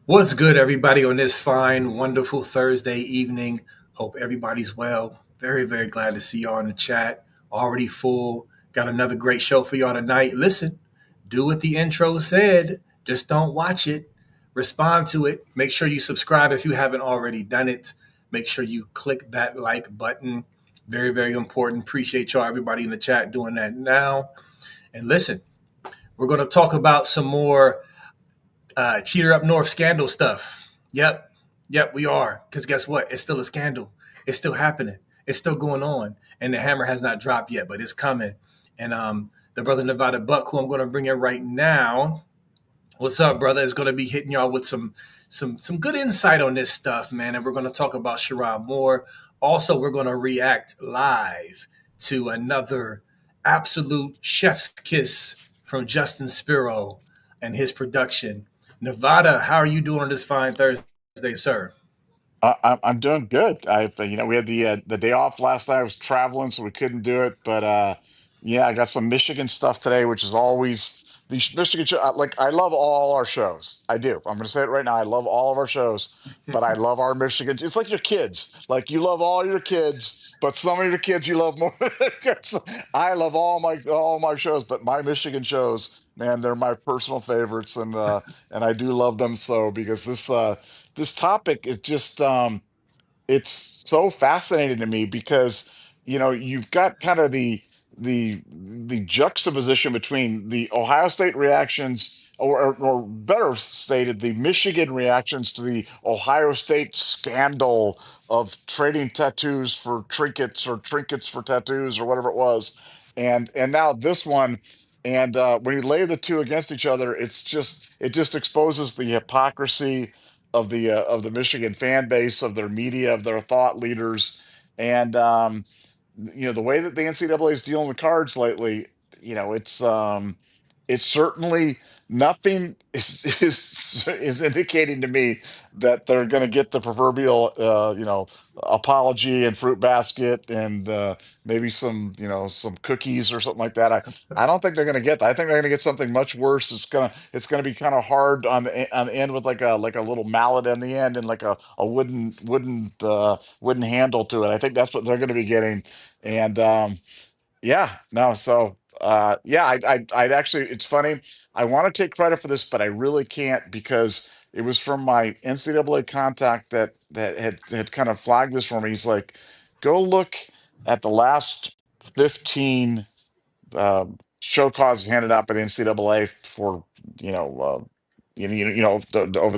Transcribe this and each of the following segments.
What's good, everybody, on this fine, wonderful Thursday evening? Hope everybody's well. Very, very glad to see y'all in the chat. Already full. Got another great show for y'all tonight. Listen, do what the intro said. Just don't watch it. Respond to it. Make sure you subscribe if you haven't already done it. Make sure you click that like button. Very, very important. Appreciate y'all, everybody in the chat, doing that now. And listen, we're going to talk about some more Cheater Up North scandal stuff. Yep. Yep, we are. Because guess what? It's still a scandal. It's still happening. It's still going on. And the hammer has not dropped yet, but it's coming. And the brother Nevada Buck, who I'm going to bring in right now. What's up, brother? Is going to be hitting y'all with some good insight on this stuff, man. And we're going to talk about Sherrone Moore. Also, we're going to react live to another absolute chef's kiss from Justin Spiro and his production. Nevada, how are you doing on this fine Thursday, sir? I'm doing good. We had the day off last night. I was traveling, so we couldn't do it. But yeah, I got some Michigan stuff today, which is always these Michigan show. Like I love all our shows. I do. I'm going to say it right now. I love all of our shows, but I love our Michigan. It's like your kids. Like you love all your kids, but some of your kids you love more. I love all my shows, but my Michigan shows, man, they're my personal favorites, and I do love them so because this topic is just it's so fascinating to me because you've got kind of the juxtaposition between the Ohio State reactions or better stated the Michigan reactions to the Ohio State scandal of trading tattoos for trinkets or trinkets for tattoos or whatever it was, and now this one. And when you lay the two against each other, it just exposes the hypocrisy of the Michigan fan base, of their media, of their thought leaders, and the way that the NCAA is dealing with cards lately. It's certainly nothing is indicating to me that they're going to get the proverbial apology and fruit basket and maybe some cookies or something like that. I don't think they're going to get that. I think they're going to get something much worse. It's gonna be kind of hard on the end with like a little mallet on the end and like a wooden handle to it. I think that's what they're going to be getting. And yeah, no, so yeah, I'd actually, it's funny. I want to take credit for this, but I really can't because it was from my NCAA contact that had kind of flagged this for me. He's like, go look at the last 15 show causes handed out by the NCAA for you know over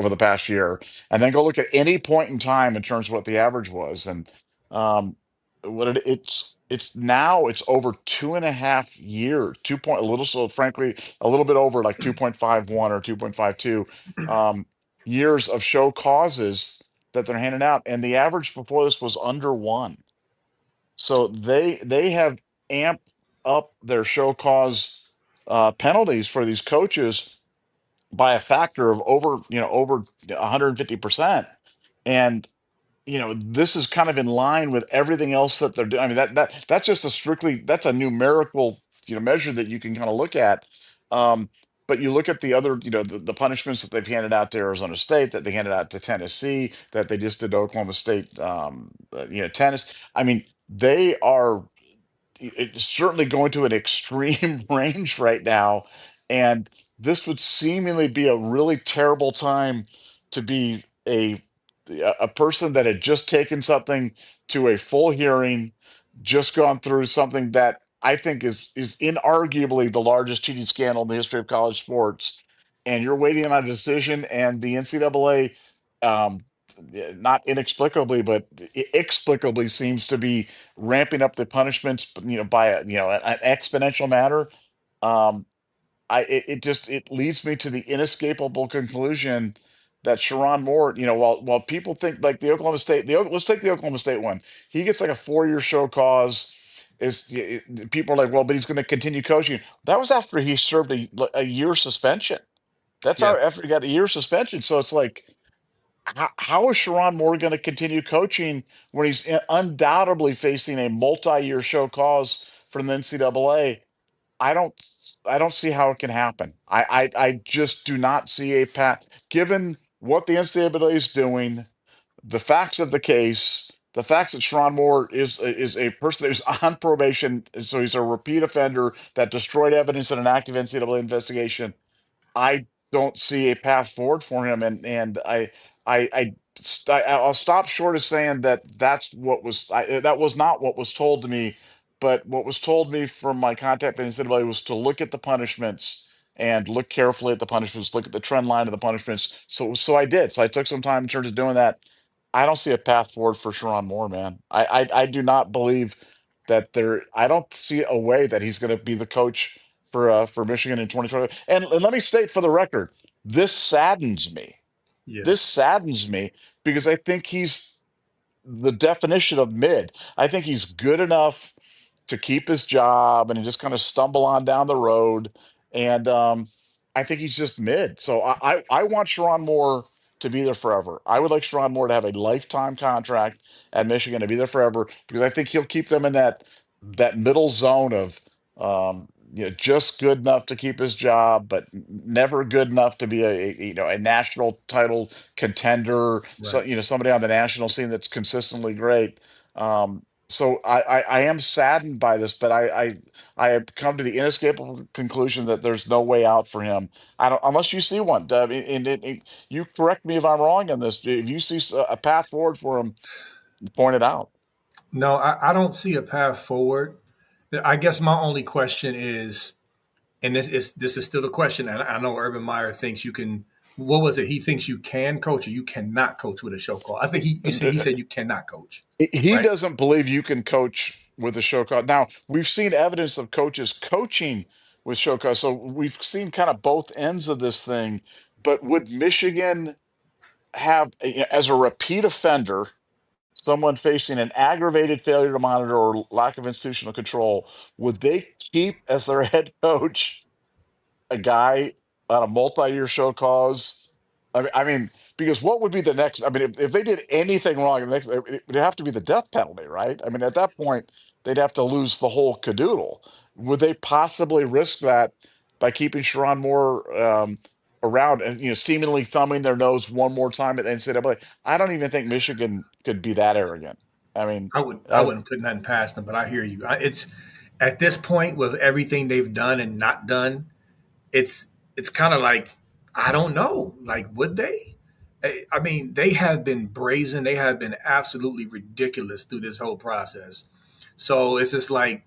the past year, and then go look at any point in time in terms of what the average was, and um, it's now it's over 2.5 years, a little so frankly a little bit over like 2.51 or 2.52 um, years of show causes that they're handing out, and the average before this was under one. So they have amped up their show cause penalties for these coaches by a factor of over 150%. And this is kind of in line with everything else that they're doing. I mean, that's just that's a numerical measure that you can kind of look at. Um, but you look at the other, the punishments that they've handed out to Arizona State, that they handed out to Tennessee, that they just did to Oklahoma State, tennis. I mean, they are it's certainly going to an extreme range right now, and this would seemingly be a really terrible time to be a person that had just taken something to a full hearing, just gone through something that I think is inarguably the largest cheating scandal in the history of college sports, and you're waiting on a decision, and the NCAA, um, not inexplicably, but explicably seems to be ramping up the punishments, by an exponential manner. Um, it leads me to the inescapable conclusion that Sherrone Moore, while people think like the Oklahoma State, let's take the Oklahoma State one. He gets like a 4-year show cause. People are like, well, but he's going to continue coaching. That was after he served a year suspension. That's how Yeah. after he got a year suspension. So it's like, how is Sherrone Moore going to continue coaching when he's undoubtedly facing a multi-year show cause from the NCAA? I don't I don't see how it can happen. I just do not see a path given. what the NCAA is doing, the facts of the case, the facts that Sherrone Moore is a person who's on probation, so he's a repeat offender that destroyed evidence in an active NCAA investigation. I don't see a path forward for him, and I'll stop short of saying that that was not what was told to me, but what was told me from my contact at NCAA was to look at the punishments and look carefully at the punishments, look at the trend line of the punishments. So I did. So I took some time in terms of doing that. I don't see a path forward for Sherrone Moore, man. I do not believe that there. I don't see a way that he's going to be the coach for Michigan in 2020. And let me state for the record, this saddens me. Yeah. This saddens me because I think he's the definition of mid. I think he's good enough to keep his job and just kind of stumble on down the road. And I think he's just mid. So I want Sherrone Moore to be there forever. I would like Sherrone Moore to have a lifetime contract at Michigan to be there forever because I think he'll keep them in that middle zone of just good enough to keep his job, but never good enough to be a national title contender. So Right. somebody on the national scene that's consistently great. So I am saddened by this, but I have come to the inescapable conclusion that there's no way out for him. I don't unless you see one. You correct me if I'm wrong on this. If you see a path forward for him, point it out. No, I don't see a path forward. I guess my only question is, and this is still the question, and I know Urban Meyer thinks you can. What was it? He thinks you can coach or you cannot coach with a show call. I think he said you cannot coach, He right? doesn't believe you can coach with a show cause. Now, we've seen evidence of coaches coaching with show cause, so we've seen kind of both ends of this thing. But would Michigan have, as a repeat offender, someone facing an aggravated failure to monitor or lack of institutional control, would they keep as their head coach a guy on a multi-year show cause? I mean, because what would be the next? I mean, if they did anything wrong, the next it would have to be the death penalty, right? I mean, at that point, they'd have to lose the whole cadoodle. Would they possibly risk that by keeping Sherrone Moore around and seemingly thumbing their nose one more time at the NCAA? I don't even think Michigan could be that arrogant. I mean, I wouldn't put nothing past them, but I hear you. It's at this point with everything they've done and not done, it's it's kind of like I don't know. Like, would they? I mean, they have been brazen. They have been absolutely ridiculous through this whole process. So it's just like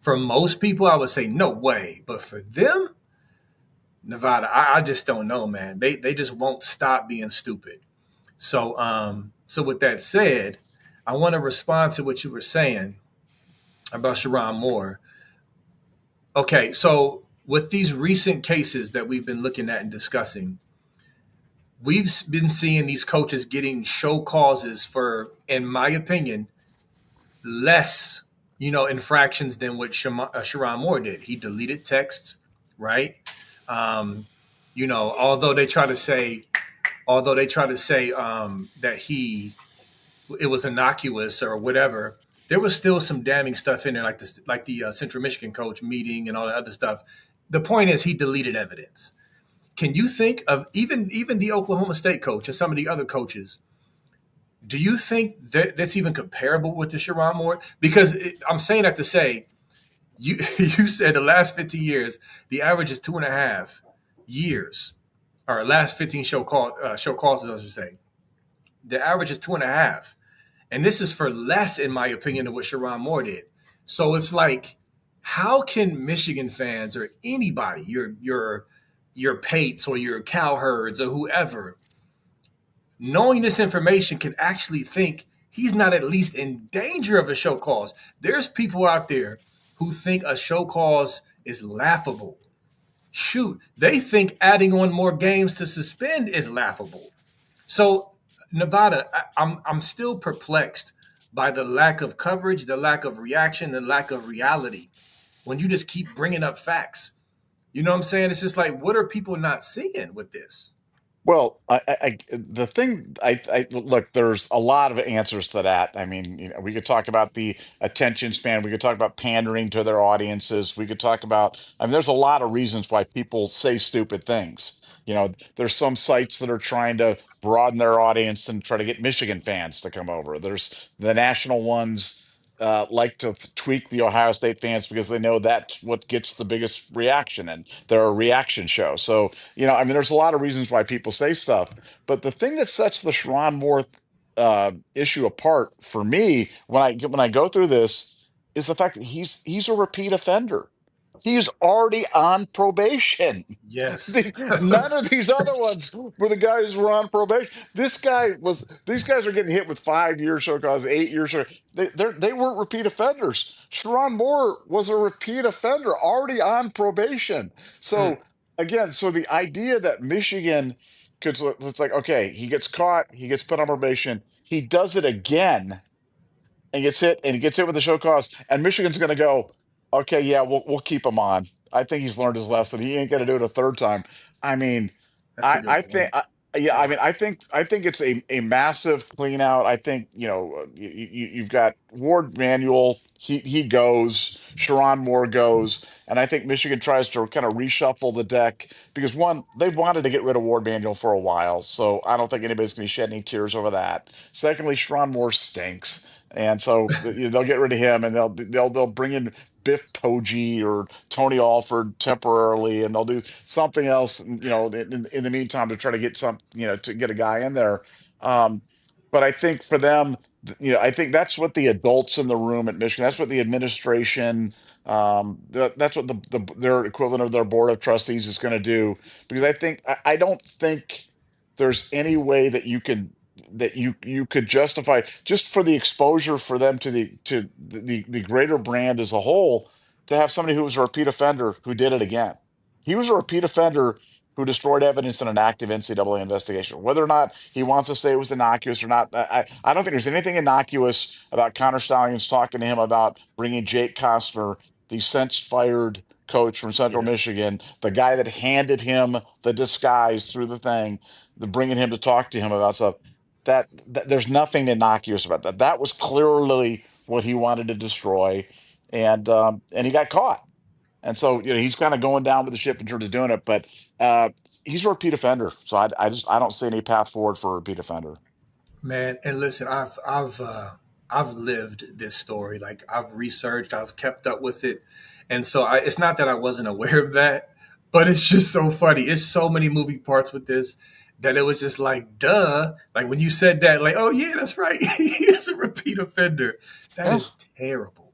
for most people, I would say no way, but for them, Nevada, I just don't know, man. They just won't stop being stupid. So with that said, I want to respond to what you were saying about Sherrone Moore. Okay, so with these recent cases that we've been looking at and discussing, we've been seeing these coaches getting show causes for, in my opinion, less, infractions than what Sherrone Moore did. He deleted texts, right? Um, although they try to say, that it was innocuous or whatever, there was still some damning stuff in there, like the Central Michigan coach meeting and all that other stuff. The point is, he deleted evidence. Can you think of even the Oklahoma State coach and some of the other coaches? Do you think that's even comparable with the Sherrone Moore? Because I'm saying that to say you you said the last 15 years the average is 2.5 years, or last 15 show causes, I should say. The average is 2.5. And this is for less, in my opinion, than what Sherrone Moore did. So it's like, how can Michigan fans or anybody, your Pates or your Cowherds or whoever, knowing this information, can actually think he's not at least in danger of a show cause? There's people out there who think a show cause is laughable. Shoot, they think adding on more games to suspend is laughable. So Nevada, I'm still perplexed by the lack of coverage, the lack of reaction, the lack of reality. When you just keep bringing up facts, you know what I'm saying? It's just like, what are people not seeing with this? Well, the thing, look, there's a lot of answers to that. I mean, we could talk about the attention span. We could talk about pandering to their audiences. We could talk about, I mean, there's a lot of reasons why people say stupid things. There's some sites that are trying to broaden their audience and try to get Michigan fans to come over. There's the national ones like to tweak the Ohio State fans because they know that's what gets the biggest reaction, and they're a reaction show. So, I mean, there's a lot of reasons why people say stuff, but the thing that sets the Sherrone Moore issue apart for me when I go through this is the fact that he's a repeat offender. He's already on probation. Yes. None of these other ones were the guys who were on probation. These guys are getting hit with 5 years so cause 8 years. They weren't repeat offenders. Sherrone Moore was a repeat offender already on probation. Mm, So again, so the idea that Michigan could, it's like, okay, he gets caught, he gets put on probation, he does it again and he gets hit with the show cause, and Michigan's going to go, okay, yeah, we'll keep him on. I think he's learned his lesson. He ain't going to do it a third time. I mean, that's a I good think, point. yeah, I Yeah. mean, I think it's a massive clean out. I think you've got Ward Manuel. He goes. Sherrone Moore goes, and I think Michigan tries to kind of reshuffle the deck because one, they've wanted to get rid of Ward Manuel for a while, so I don't think anybody's going to shed any tears over that. Secondly, Sherrone Moore stinks. And so they'll get rid of him, and they'll bring in Biff Poggi or Tony Alford temporarily, and they'll do something else, in the meantime to try to get to get a guy in there. Um, but I think for them, I think that's what the adults in the room at Michigan, that's what the administration, that's what their equivalent of their board of trustees is going to do. Because I don't think there's any way that you could justify just for the exposure for them to the greater brand as a whole, to have somebody who was a repeat offender who did it again. He was a repeat offender who destroyed evidence in an active NCAA investigation. Whether or not he wants to say it was innocuous or not, I don't think there's anything innocuous about Connor Stallions talking to him about bringing Jake Costner, the since fired coach from Central Yeah. Michigan, the guy that handed him the disguise through the thing, the bringing him to talk to him about stuff. That there's nothing innocuous about that. That was clearly what he wanted to destroy, and he got caught. And so he's kind of going down with the ship in terms of doing it, but uh, he's a repeat offender. So I don't see any path forward for a repeat offender. Man, and listen, I've lived this story. Like I've researched, I've kept up with it, and so it's not that I wasn't aware of that, but it's just so funny. It's so many moving parts with this that it was just like, duh. Like when you said that, like, oh yeah, that's right. He is a repeat offender. That Yeah. is terrible,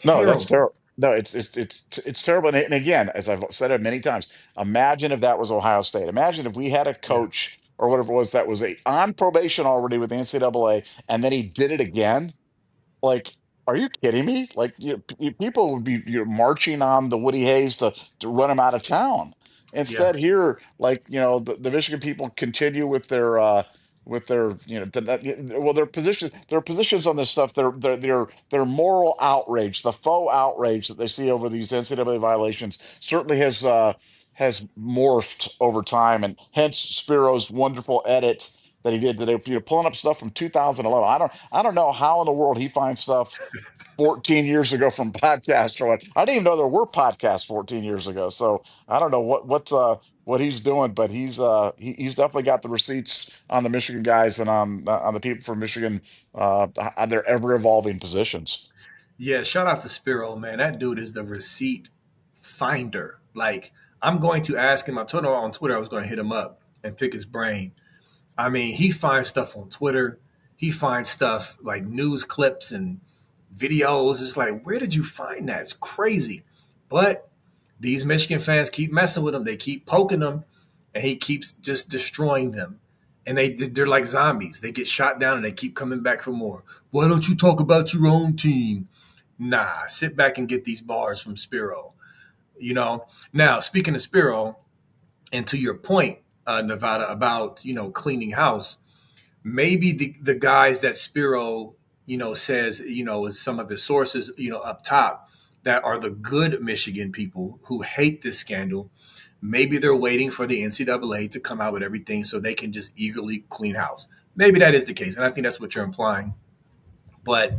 No, that's terrible. terrible. No, it's terrible. And again, as I've said it many times, imagine if that was Ohio State. Imagine if we had a Yeah, coach or whatever it was that was on probation already with the NCAA, and then he did it again. Like, are you kidding me? Like, people would be marching on the Woody Hayes to run him out of town. yeah, Instead, here, like the Michigan people continue with their well, their positions on this stuff. Their moral outrage, the faux outrage that they see over these NCAA violations, certainly has morphed over time, and hence Spiro's wonderful edit that he did today. Pulling up stuff from 2011. I don't know how in the world he finds stuff 14 years ago from podcasts or what. I didn't even know there were podcasts 14 years ago. So I don't know what he's doing, but he's definitely got the receipts on the Michigan guys and on the people from Michigan on their ever evolving positions. yeah. Shout out to Spiro, man. That dude is the receipt finder. Like I'm going to ask him. I told him on Twitter I was going to hit him up and pick his brain. I mean, he finds stuff on Twitter. He finds stuff like news clips and videos. It's like, where did you find that? It's crazy. But these Michigan fans keep messing with him. They keep poking him, and he keeps just destroying them. And they're like zombies. They get shot down and they keep coming back for more. Why don't you talk about your own team? Nah, sit back and get these bars from Spiro. Now speaking of Spiro, and to your point, Nevada, about cleaning house, maybe the guys that Spiro says is some of his sources up top that are the good Michigan people who hate this scandal. Maybe they're waiting for the NCAA to come out with everything so they can just eagerly clean house. Maybe that is the case, and I think that's what you're implying. But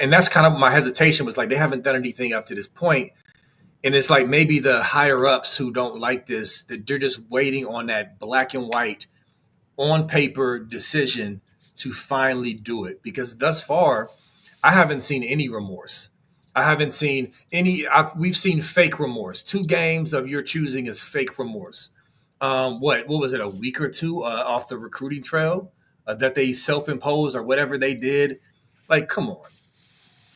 and that's kind of my hesitation was like they haven't done anything up to this point, And it's like maybe the higher ups who don't like this, that they're just waiting on that black and white on paper decision to finally do it. Because thus far, I haven't seen any remorse. I haven't seen any. We've seen fake remorse. 2 games of your choosing is fake remorse. What was it? A week or two off the recruiting trail that they self imposed or whatever they did. Like, come on.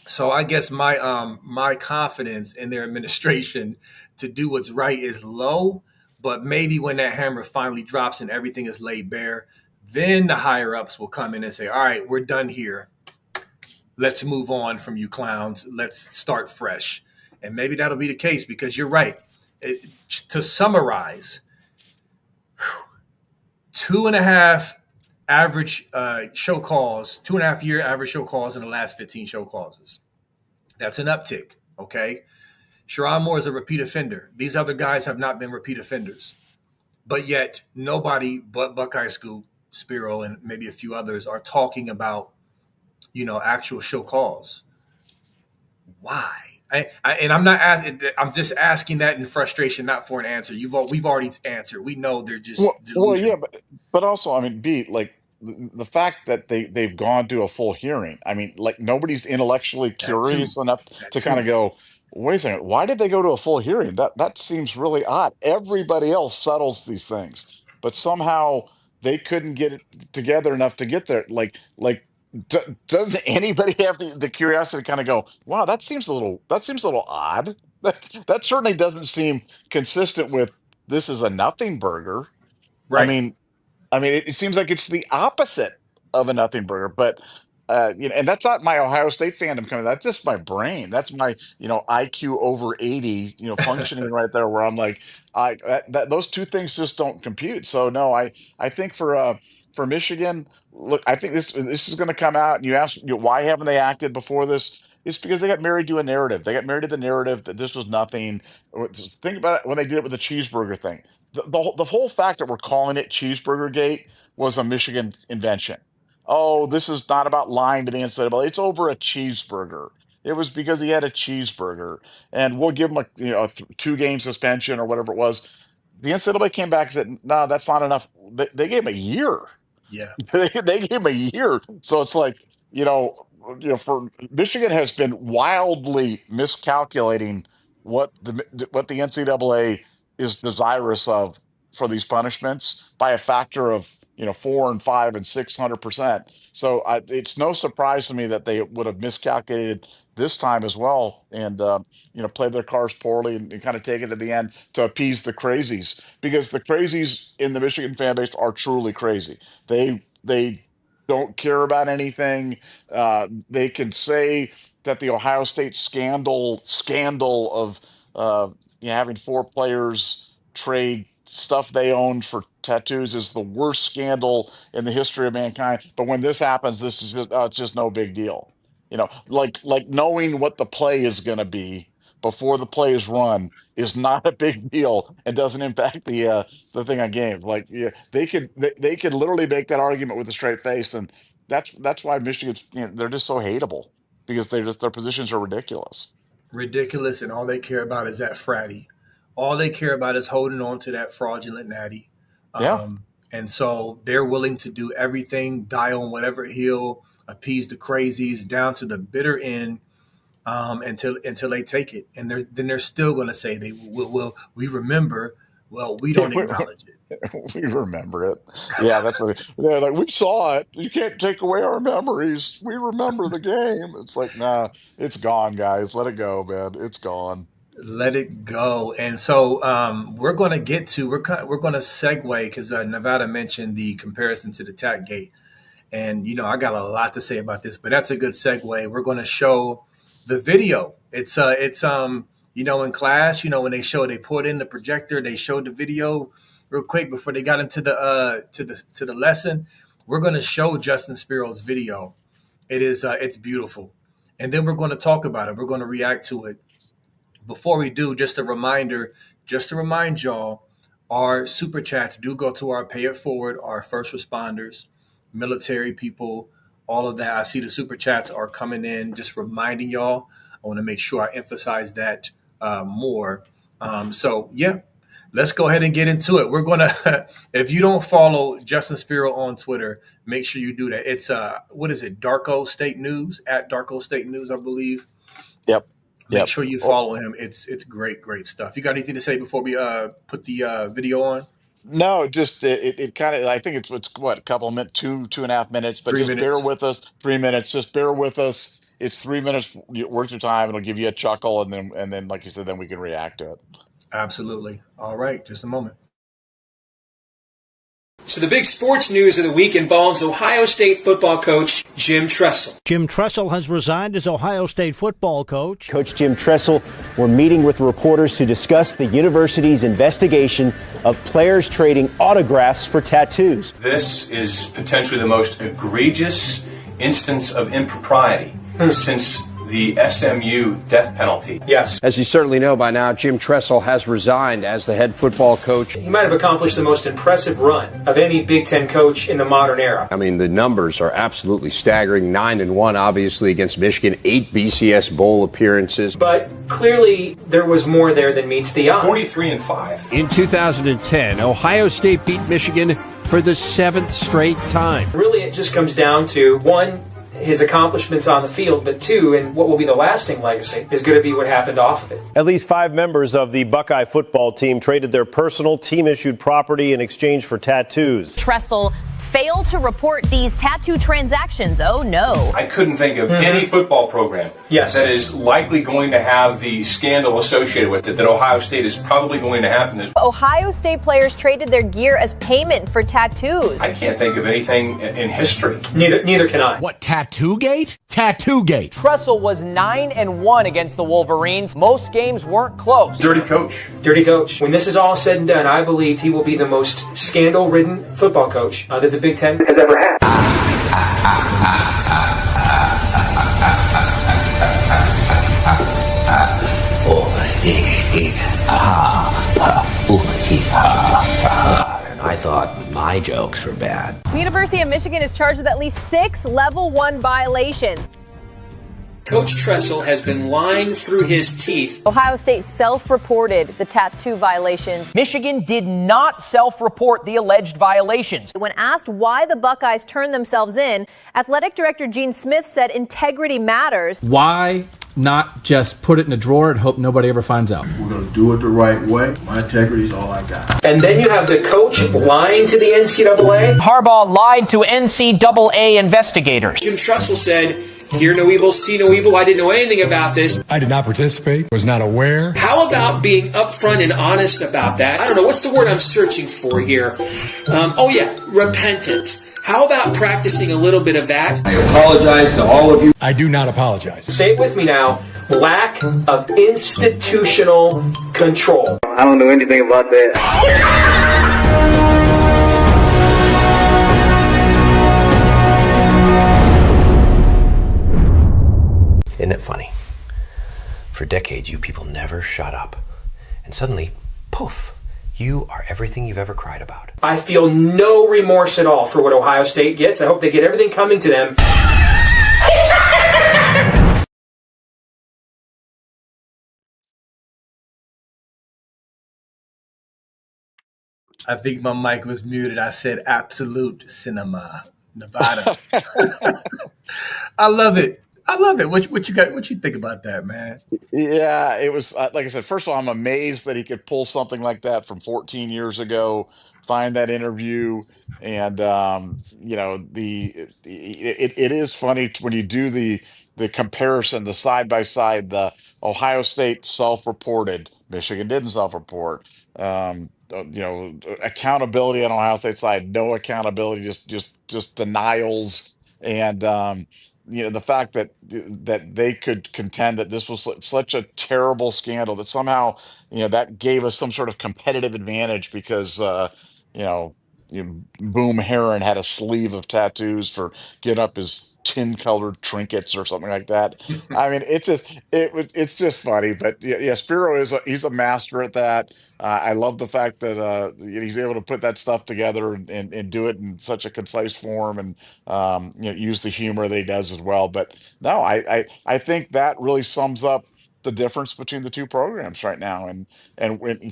So I guess my confidence in their administration to do what's right is low. But maybe when that hammer finally drops and everything is laid bare, then the higher ups will come in and say, "All right, we're done here. Let's move on from you clowns. Let's start fresh." And maybe that'll be the case because you're right. To summarize, 2.5 average show calls, 2.5 year average show calls in the last 15 show causes. That's an uptick. Okay. Sherrone Moore is a repeat offender. These other guys have not been repeat offenders. But yet, nobody but Buckeye Scoop, Spiro, and maybe a few others are talking about, actual show calls. Why? And I'm not asking. I'm just asking that in frustration, not for an answer. We've already answered. We know they're just Well, yeah, delusional. but also, I mean, B, like the fact that they've gone to a full hearing. I mean, like nobody's intellectually That too. curious enough That to kind of too. go, wait a second, why did they go to a full hearing? That seems really odd. Everybody else settles these things, but somehow they couldn't get it together enough to get there. D doesn't anybody have the curiosity to kind of go, wow, that seems a little odd. That certainly doesn't seem consistent with this is a nothing burger. I Right. mean, it seems like it's the opposite of a nothing burger, but and that's not my Ohio State fandom coming. That's just my brain. That's my IQ over 80, functioning right there, where I'm like, those two things just don't compute. So no, I think for Michigan, look, I think this is going to come out. And you ask, why haven't they acted before this? It's because they got married to a narrative. They got married to the narrative that this was nothing. Just think about it when they did it with the cheeseburger thing. The whole fact that we're calling it Cheeseburger Gate was a Michigan invention. Oh, this is not about lying to the NCAA. It's over a cheeseburger. It was because he had a cheeseburger, and we'll give him a 2 game suspension or whatever it was. The NCAA came back and said, "No, that's not enough." They gave him a year. Yeah. They gave him a year. So it's like, for Michigan has been wildly miscalculating what the NCAA is desirous of for these punishments by a factor of 4 and 5 and 600%. So it's no surprise to me that they would have miscalculated this time as well, and played their cards poorly and kind of take it to the end to appease the crazies, because the crazies in the Michigan fan base are truly crazy. They don't care about anything. They can say that the Ohio State scandal of having 4 players trade stuff they owned for tattoos is the worst scandal in the history of mankind. But when this happens, this is just, it's just no big deal. Like knowing what the play is going to be before the play is run is not a big deal and doesn't impact the thing on game. Like, yeah, they could literally make that argument with a straight face, and that's why Michigan's, they're just so hateable, because their positions are ridiculous. Ridiculous, and all they care about is that fratty. All they care about is holding on to that fraudulent natty. Yeah. And so they're willing to do everything, die on whatever hill, appease the crazies down to the bitter end, until they take it. And then they're still going to say they will. We remember. Well, we don't acknowledge it. We remember it. Yeah, that's what they're like. We saw it. You can't take away our memories. We remember the game. It's like, nah, it's gone, guys. Let it go, man. It's gone. Let it go. And so we're going to get to we're going to segue because Nevada mentioned the comparison to the Tattoogate. And I got a lot to say about this, but that's a good segue. We're going to show the video. It's in class, when they put in the projector, they showed the video real quick before they got into the lesson. We're going to show Justin Spiro's video. It's beautiful. And then we're going to talk about it. We're going to react to it. Before we do, just a reminder, just to remind y'all, our super chats do go to our pay it forward, our first responders, military people, all of that. I see the super chats are coming in, just reminding y'all. I want to make sure I emphasize that Moore. So yeah, let's go ahead and get into it. We're gonna if you don't follow Justin Spiro on Twitter, make sure you do that. It's what is it? Darko State News at Darko State News, I believe. Yep. Make Yep. sure you Well, follow him. It's great stuff. You got anything to say before we put the video on? no, just it kind of, I think it's what, a couple of minutes, 2.5 minutes, but Three just bear minutes. with us. 3 minutes, just bear with us. It's 3 minutes worth your time. It'll give you a chuckle, and then like you said, then we can react to it. Absolutely. All right, just a moment. So the big sports news of the week involves Ohio State football coach Jim Tressel. Jim Tressel has resigned as Ohio State football coach. Coach Jim Tressel, we're meeting with reporters to discuss the university's investigation of players trading autographs for tattoos. This is potentially the most egregious instance of impropriety since the SMU death penalty. Yes. As you certainly know by now, Jim Tressel has resigned as the head football coach. He might have accomplished the most impressive run of any Big Ten coach in the modern era. I mean, the numbers are absolutely staggering. 9-1, obviously, against Michigan, 8 BCS Bowl appearances. But clearly there was more there than meets the eye. 43-5. In 2010, Ohio State beat Michigan for the 7th straight time. Really, it just comes down to, one, his accomplishments on the field, but two, and what will be the lasting legacy, is going to be what happened off of it. At least 5 members of the Buckeye football team traded their personal team-issued property in exchange for tattoos. Tressel failed to report these tattoo transactions. Oh, no. I couldn't think of any football program that is likely going to have the scandal associated with it that Ohio State is probably going to have in this. Ohio State players traded their gear as payment for tattoos. I can't think of anything in history. Neither can I. What, Tattoogate? Tattoogate. Tressel was 9-1 against the Wolverines. Most games weren't close. Dirty coach. Dirty coach. When this is all said and done, I believe he will be the most scandal-ridden football coach that the Big Ten has ever had. I thought my jokes were bad. The University of Michigan is charged with at least 6 Level 1 violations. Coach Tressel has been lying through his teeth. Ohio State self-reported the tattoo violations. Michigan did not self-report the alleged violations. When asked why the Buckeyes turned themselves in, athletic director Gene Smith said integrity matters. Why not just put it in a drawer and hope nobody ever finds out? We're going to do it the right way. My integrity is all I got. And then you have the coach lying to the NCAA. Harbaugh lied to NCAA investigators. Jim Tressel said, hear no evil, see no evil. I didn't know anything about this. I did not participate, was not aware. How about being upfront and honest about that? I don't know, what's the word I'm searching for here? Repentant. How about practicing a little bit of that? I apologize to all of you. I do not apologize. Say it with me now. Lack of institutional control. I don't know anything about that. Isn't it funny? For decades, you people never shut up. And suddenly, poof, you are everything you've ever cried about. I feel no remorse at all for what Ohio State gets. I hope they get everything coming to them. I think my mic was muted. I said absolute cinema, Nevada. I love it. I love it. What you got? What you think about that, man? Yeah, it was like I said. First of all, I'm amazed that he could pull something like that from 14 years ago. Find that interview, and it is funny when you do the comparison, the side by side, the Ohio State self-reported, Michigan didn't self-report. Accountability on Ohio State side, no accountability, just denials, and the fact that they could contend that this was such a terrible scandal that somehow that gave us some sort of competitive advantage because you know Boom Heron had a sleeve of tattoos for getting up his tin-colored trinkets or something like that. I mean, it's just funny, but yeah, Spiro he's a master at that. I love the fact that he's able to put that stuff together and do it in such a concise form, and use the humor that he does as well. But no, I think that really sums up the difference between the two programs right now, and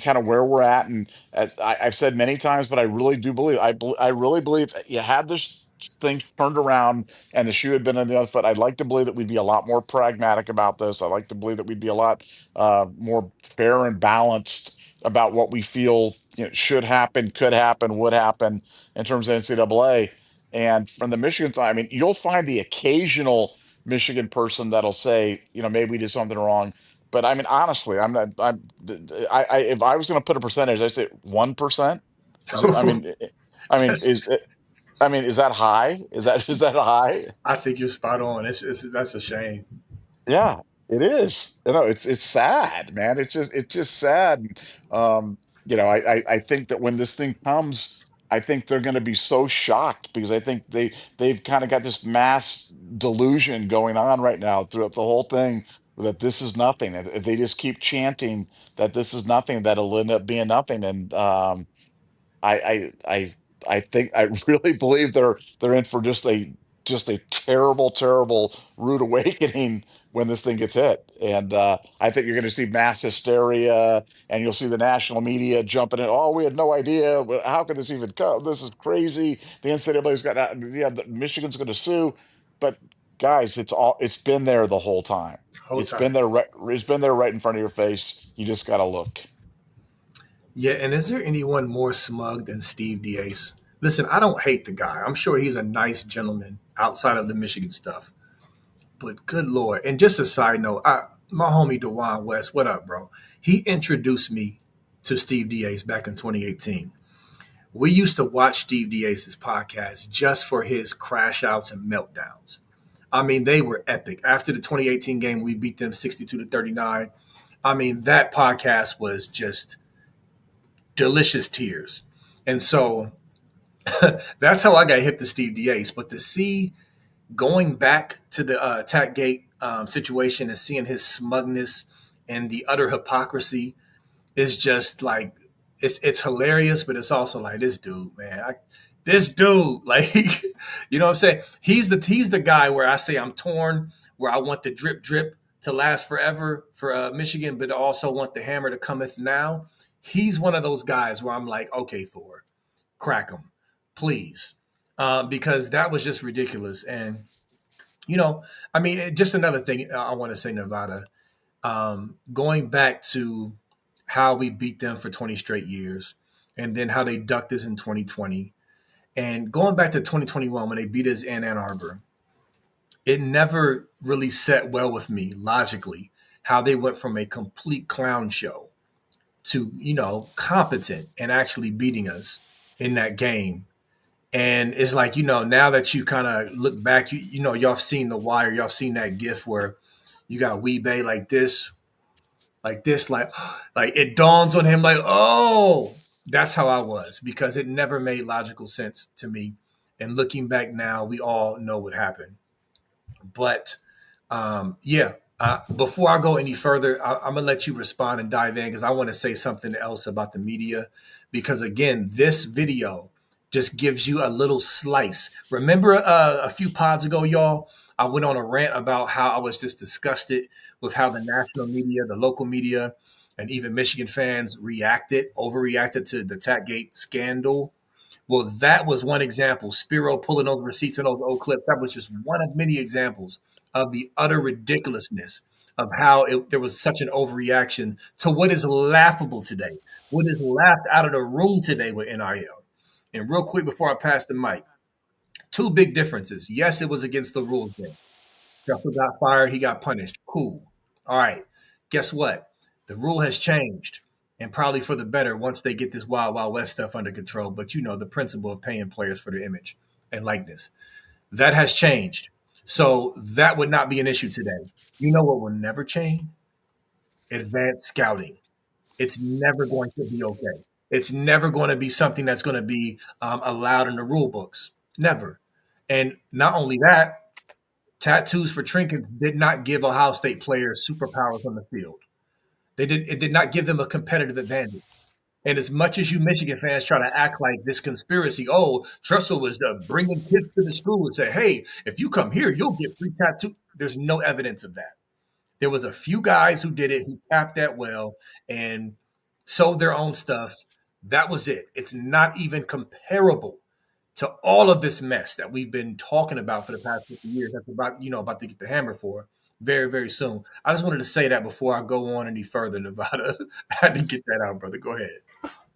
kind of where we're at. And as I've said many times, but I really do believe I really believe you had this thing turned around and the shoe had been on the other foot. I'd like to believe that we'd be a lot more pragmatic about this. I'd like to believe that we'd be a lot more fair and balanced about what we feel should happen, could happen, would happen in terms of NCAA. And from the Michigan side, I mean, you'll find the occasional Michigan person that'll say, maybe we did something wrong. But I mean, honestly, I'm not. If I was going to put a percentage, I'd say 1%. Is it? I mean, That's, is that high? Is that high? I think you're spot on. That's a shame. Yeah, it is. It's sad, man. It's just sad. I think that when this thing comes, I think they're going to be so shocked because I think they've kind of got this mass delusion going on right now throughout the whole thing that this is nothing. If they just keep chanting that this is nothing, that'll end up being nothing. And I I I I think I really believe they're in for just a terrible, terrible rude awakening when this thing gets hit. And I think you're going to see mass hysteria, and you'll see the national media jumping in. Oh, we had no idea. How could this even come? This is crazy. The NCAA's got, Michigan's going to sue, but guys, it's been there the whole time. Whole It's been time. there right. It's been there right in front of your face. You just got to look. Yeah, and is there anyone more smug than Steve DeAce? Listen, I don't hate the guy. I'm sure he's a nice gentleman outside of the Michigan stuff. But good Lord. And just a side note, my homie Dewan West, what up, bro? He introduced me to Steve DeAce back in 2018. We used to watch Steve DeAce's podcast just for his crash outs and meltdowns. I mean, they were epic. After the 2018 game, we beat them 62-39. I mean, that podcast was just delicious tears. And so that's how I got hip to Steve DeAce. But to see going back to the Tattoogate situation and seeing his smugness and the utter hypocrisy is just like it's hilarious, but it's also like this dude, man. This dude, like, you know what I'm saying? He's the guy where I say I'm torn, where I want the drip drip to last forever for Michigan, but also want the hammer to cometh now. He's one of those guys where I'm like, okay, Thor, crack him, please, because that was just ridiculous. And I mean, just another thing I want to say, Nevada, going back to how we beat them for 20 straight years, and then how they ducked us in 2020, and going back to 2021 when they beat us in Ann Arbor, it never really set well with me logically how they went from a complete clown show to competent and actually beating us in that game. And it's like, now that you kind of look back, y'all seen The Wire, y'all seen that gif where you got Weebay like this, like it dawns on him like, oh, that's how I was, because it never made logical sense to me. And looking back now, we all know what happened. But before I go any further, I'm gonna let you respond and dive in because I want to say something else about the media. Because again, this video just gives you a little slice. Remember a few pods ago, y'all, I went on a rant about how I was just disgusted with how the national media, the local media, and even Michigan fans overreacted to the Tattoogate scandal. Well, that was one example. Spiro pulling those receipts and those old clips. That was just one of many examples of the utter ridiculousness of how there was such an overreaction to what is laughable today, what is laughed out of the room today with NIL. And real quick before I pass the mic, two big differences. Yes, it was against the rules then. Russell got fired. He got punished. Cool. All right. Guess what? The rule has changed, and probably for the better once they get this Wild Wild West stuff under control. But the principle of paying players for their image and likeness. That has changed. So that would not be an issue today. You know what will never change? Advanced scouting. It's never going to be okay. It's never going to be something that's going to be allowed in the rule books. Never. And not only that, tattoos for trinkets did not give Ohio State players superpowers on the field. It did not give them a competitive advantage. And as much as you Michigan fans try to act like this conspiracy, Tressel was bringing kids to the school and say, hey, if you come here, you'll get free tattoo. There's no evidence of that. There was a few guys who did it, who tapped that well and sold their own stuff. That was it. It's not even comparable to all of this mess that we've been talking about for the past 50 years. That's about to get the hammer for very, very soon. I just wanted to say that before I go on any further, Nevada. I had to get that out, brother. Go ahead.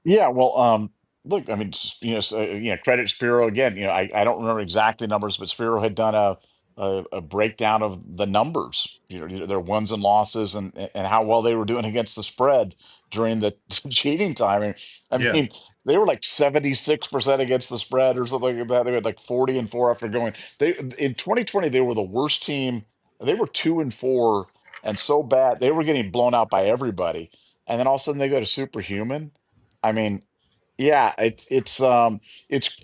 Yeah, well, look, I mean, credit Spiro again. I don't remember exactly numbers, but Spiro had done a breakdown of the numbers, their wins and losses, and how well they were doing against the spread during the cheating time. And I Yeah. mean, they were like 76% against the spread or something like that. They had like 40-4 after going. They in 2020 they were the worst team. They were 2-4 and so bad they were getting blown out by everybody. And then all of a sudden they go to superhuman. I mean, yeah, it's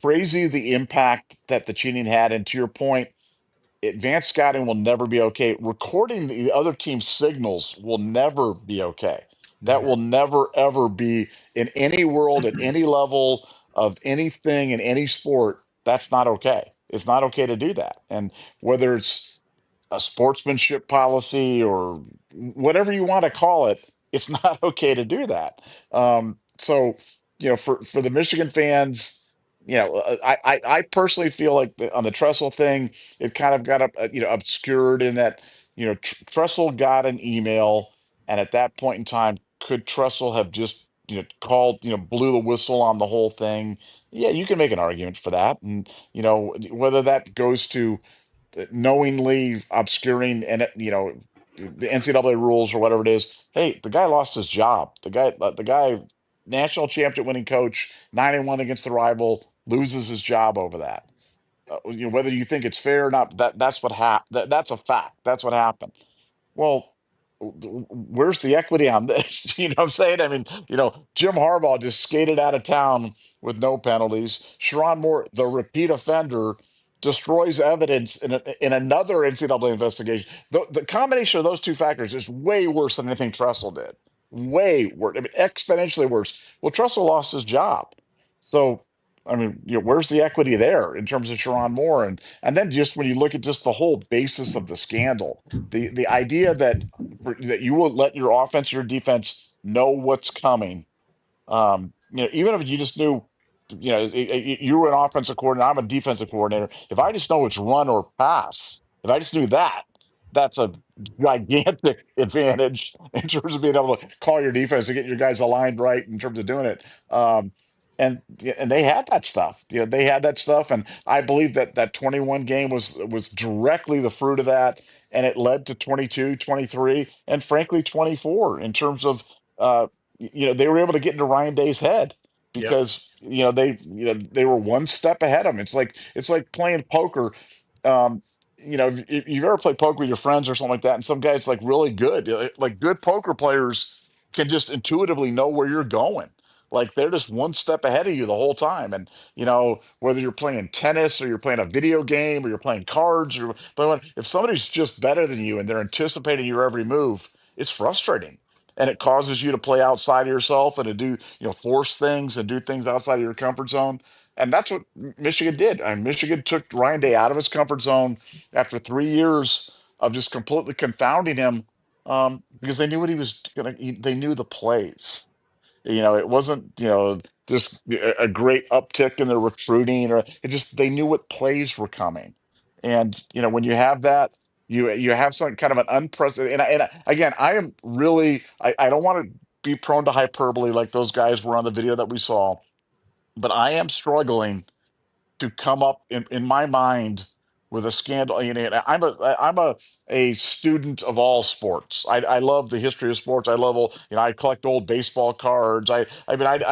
crazy the impact that the cheating had. And to your point, advanced scouting will never be okay. Recording the other team's signals will never be okay. That Never. will never ever be in any world at any level of anything in any sport. That's not okay. It's not okay to do that. And whether it's a sportsmanship policy or whatever you want to call it, it's not okay to do that. So, for the Michigan fans, I personally feel like on the Tressel thing, it kind of got obscured in that Tressel got an email, and at that point in time, could Tressel have just called blew the whistle on the whole thing? Yeah, you can make an argument for that, and whether that goes to knowingly obscuring and the NCAA rules or whatever it is. Hey, the guy lost his job. The guy, national championship winning coach, 9-1 against the rival, loses his job over that. Whether you think it's fair or not, that's what happened. That's a fact. That's what happened. Well, where's the equity on this? You know what I'm saying? I mean, Jim Harbaugh just skated out of town with no penalties. Sherrone Moore, the repeat offender, destroys evidence in another NCAA investigation. The combination of those two factors is way worse than anything Tressel did. Way worse. I mean, exponentially worse. Well, Tressel lost his job. So, I mean, where's the equity there in terms of Sherrone Moore? And then just when you look at just the whole basis of the scandal, the idea that you will let your offense, your defense know what's coming. Even if you just knew, you were an offensive coordinator, I'm a defensive coordinator. If I just know it's run or pass, if I just knew that, that's a gigantic advantage in terms of being able to call your defense and get your guys aligned right in terms of doing it. And they had that stuff. They had that stuff, and I believe that 21 game was directly the fruit of that, and it led to 22, 23, and frankly 24 in terms of they were able to get into Ryan Day's head Yep. because they were one step ahead of him. It's like playing poker. If you've ever played poker with your friends or something like that, and some guy's like really good, like good poker players can just intuitively know where you're going. Like they're just one step ahead of you the whole time. And whether you're playing tennis or you're playing a video game or you're playing cards but if somebody's just better than you and they're anticipating your every move, it's frustrating. And it causes you to play outside of yourself and to do, force things and do things outside of your comfort zone. And that's what Michigan did. I mean, Michigan took Ryan Day out of his comfort zone after 3 years of just completely confounding him, because they knew what he was gonna. They knew the plays. It wasn't just a great uptick in their recruiting, or it just they knew what plays were coming. And when you have that, you have some kind of an unprecedented. Again, I am really I don't want to be prone to hyperbole like those guys were on the video that we saw, but I am struggling to come up in my mind with a scandal. I'm a student of all sports. I love the history of sports. I love I collect old baseball cards. I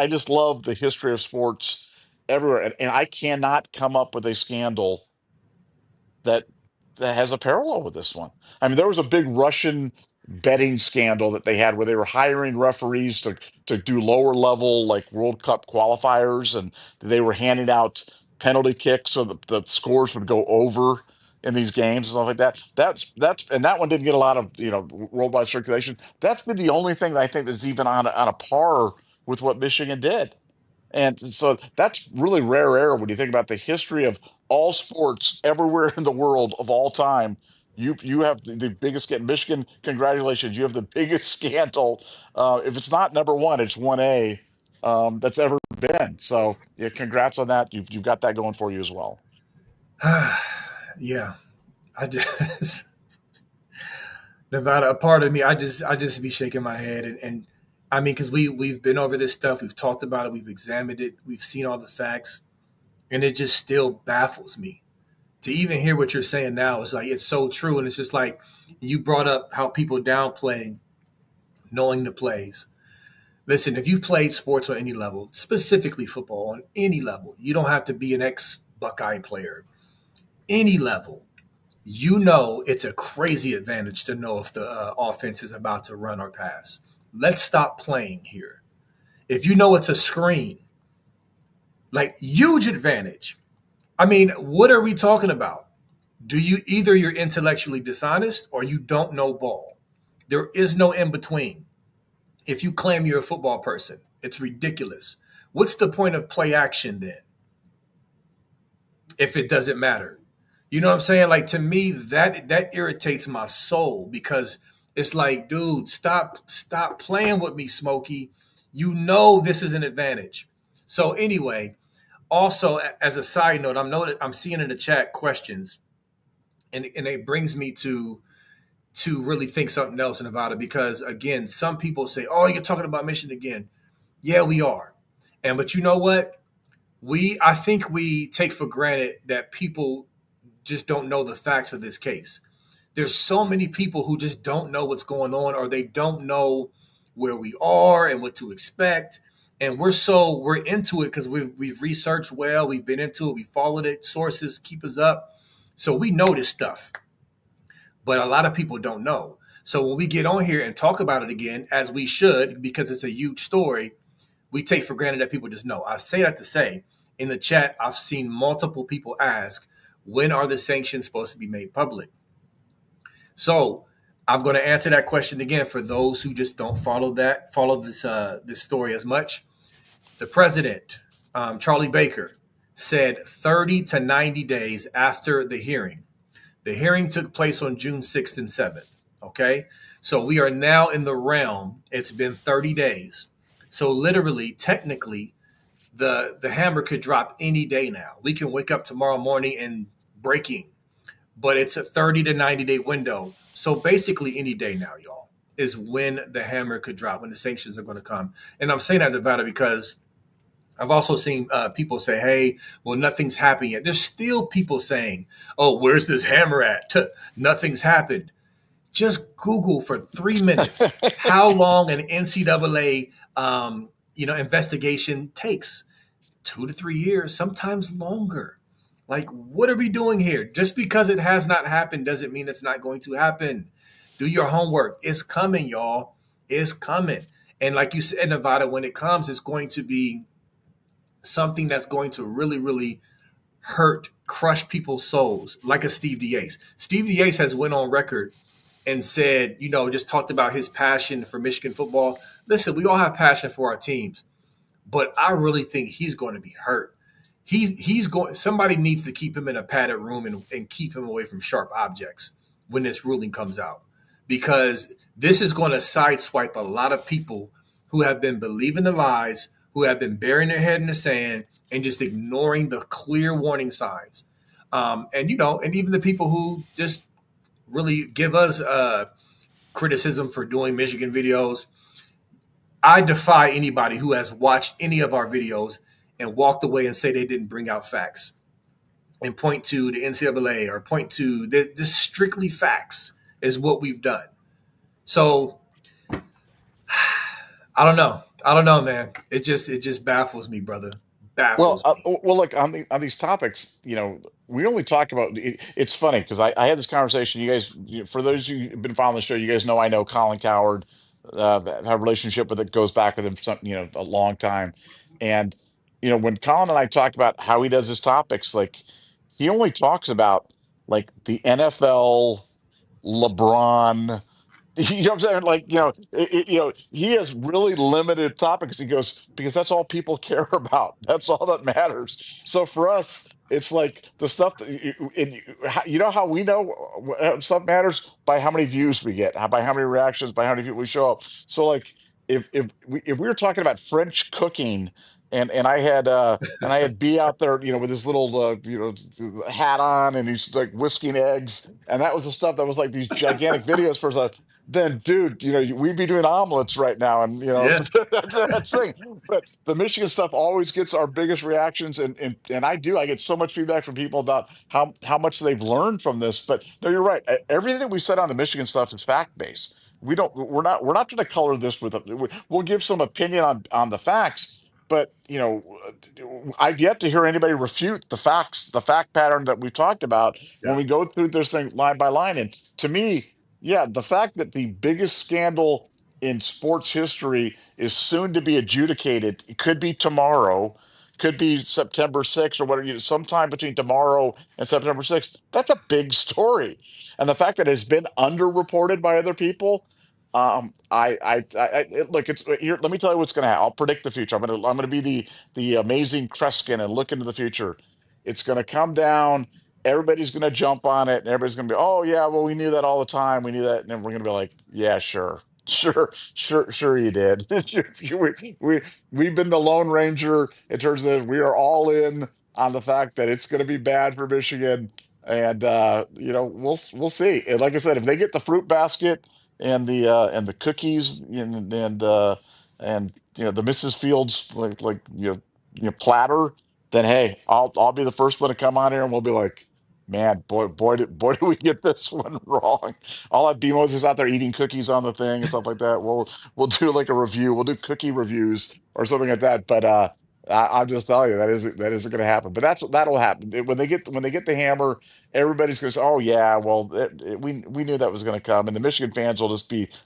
just love the history of sports everywhere, and I cannot come up with a scandal that has a parallel with this one. I mean, there was a big Russian betting scandal that they had where they were hiring referees to do lower level like World Cup qualifiers, and they were handing out penalty kicks so that the scores would go over in these games and stuff like that. That's and that one didn't get a lot of worldwide circulation. That's been the only thing that I think that's even on a par with what Michigan did. And so that's really rare air when you think about the history of all sports everywhere in the world of all time. You have the biggest Michigan. Congratulations, you have the biggest scandal. If it's not number one, it's 1A that's ever been. So yeah, congrats on that. You've got that going for you as well. Yeah, I just Nevada. A part of me, I just be shaking my head, and I mean, because we've been over this stuff, we've talked about it, we've examined it, we've seen all the facts, and it just still baffles me to even hear what you're saying now. It's like it's so true, and it's just like you brought up how people downplay knowing the plays. Listen, if you've played sports on any level, specifically football on any level, you don't have to be an ex Buckeye player. Any level, you know it's a crazy advantage to know if the offense is about to run or pass. Let's stop playing here. If you know it's a screen, like huge advantage. I mean, what are we talking about? Do you either you're intellectually dishonest or you don't know ball? There is no in between. If you claim you're a football person, it's ridiculous. What's the point of play action then if it doesn't matter? You know what I'm saying? Like to me, that irritates my soul because it's like, dude, stop playing with me, Smokey. You know this is an advantage. So anyway, also as a side note, I'm seeing in the chat questions, and it brings me to really think something else in Nevada because again, some people say, "Oh, you're talking about Michigan again." Yeah, we are, but you know what? I think we take for granted that people just don't know the facts of this case. There's so many people who just don't know what's going on, or they don't know where we are and what to expect. And we're into it because we've researched well, we've been into it, we followed it, sources keep us up, so we know this stuff. But a lot of people don't know. So when we get on here and talk about it again, as we should, because it's a huge story, we take for granted that people just know. I say that to say, in the chat, I've seen multiple people ask, when are the sanctions supposed to be made public? So I'm going to answer that question again for those who just don't follow this story as much. The president, Charlie Baker, said 30 to 90 days after the hearing. The hearing took place on June 6th and 7th. Okay. So we are now in the realm. It's been 30 days. So literally, technically, the hammer could drop any day now. We can wake up tomorrow morning and breaking, but it's a 30 to 90-day window. So basically any day now, y'all, is when the hammer could drop, when the sanctions are going to come. And I'm saying that, Nevada, because I've also seen people say, hey, well, nothing's happened yet. There's still people saying, oh, where's this hammer at? Nothing's happened. Just Google for 3 minutes how long an NCAA investigation takes. 2 to 3 years, sometimes longer. Like, what are we doing here? Just because it has not happened doesn't mean it's not going to happen. Do your homework. It's coming, y'all. It's coming. And like you said, Nevada, when it comes, it's going to be something that's going to really, really hurt, crush people's souls, like a Steve DeAce. Steve DeAce has went on record and said, just talked about his passion for Michigan football. Listen, we all have passion for our teams, but I really think he's going to be hurt. He's going. Somebody needs to keep him in a padded room and keep him away from sharp objects when this ruling comes out, because this is going to sideswipe a lot of people who have been believing the lies, who have been burying their head in the sand and just ignoring the clear warning signs. And even the people who just really give us criticism for doing Michigan videos. I defy anybody who has watched any of our videos and walked away and say they didn't bring out facts and point to the NCAA or point to this strictly facts is what we've done. So I don't know, man. It just baffles me, brother. Baffles me. Well, look, on these topics, we only talk about it. It's funny because I had this conversation. You guys, for those of you who've been following the show, you guys know I know Colin Coward, have a relationship with it, goes back with him a long time. And when Colin and I talk about how he does his topics, like he only talks about like the NFL, LeBron. You know what I'm saying? Like, he has really limited topics. He goes, because that's all people care about. That's all that matters. So for us, It's like the stuff that you know how we know stuff matters by how many views we get, by how many reactions, by how many people we show up. So like if we were talking about French cooking and I had B out there, with his little hat on and he's like whisking eggs, and that was the stuff that was like these gigantic videos for us. Then, dude, we'd be doing omelets right now, and Yeah. that's the thing. But the Michigan stuff always gets our biggest reactions, and I get so much feedback from people about how much they've learned from this. But no, you're right. Everything we said on the Michigan stuff is fact based. We're not trying to color this with we'll give some opinion on the facts, but I've yet to hear anybody refute the facts, the fact pattern that we've talked about when Yeah. we go through this thing line by line. And to me, yeah, the fact that the biggest scandal in sports history is soon to be adjudicated, it could be tomorrow, could be September 6th or whatever, sometime between tomorrow and September 6th. That's a big story. And the fact that it's been underreported by other people, look, it's here. Let me tell you what's going to happen. I'll predict the future. I'm going to be the amazing Kreskin and look into the future. It's going to come down. Everybody's going to jump on it, and everybody's going to be, oh yeah, well we knew that all the time. We knew that, and then we're going to be like, yeah, sure, sure, you did. We've been the Lone Ranger in terms of we are all in on the fact that it's going to be bad for Michigan, and we'll see. And like I said, if they get the fruit basket and the cookies and the Mrs. Fields platter, then hey, I'll be the first one to come on here and we'll be like, man, boy did we get this one wrong. I'll have B-Moses out there eating cookies on the thing and stuff like that. We'll do like a review. We'll do cookie reviews or something like that. But I'm just telling you that isn't going to happen. But that'll happen when they get the hammer. Everybody's going to say, "Oh yeah, well we knew that was going to come," and the Michigan fans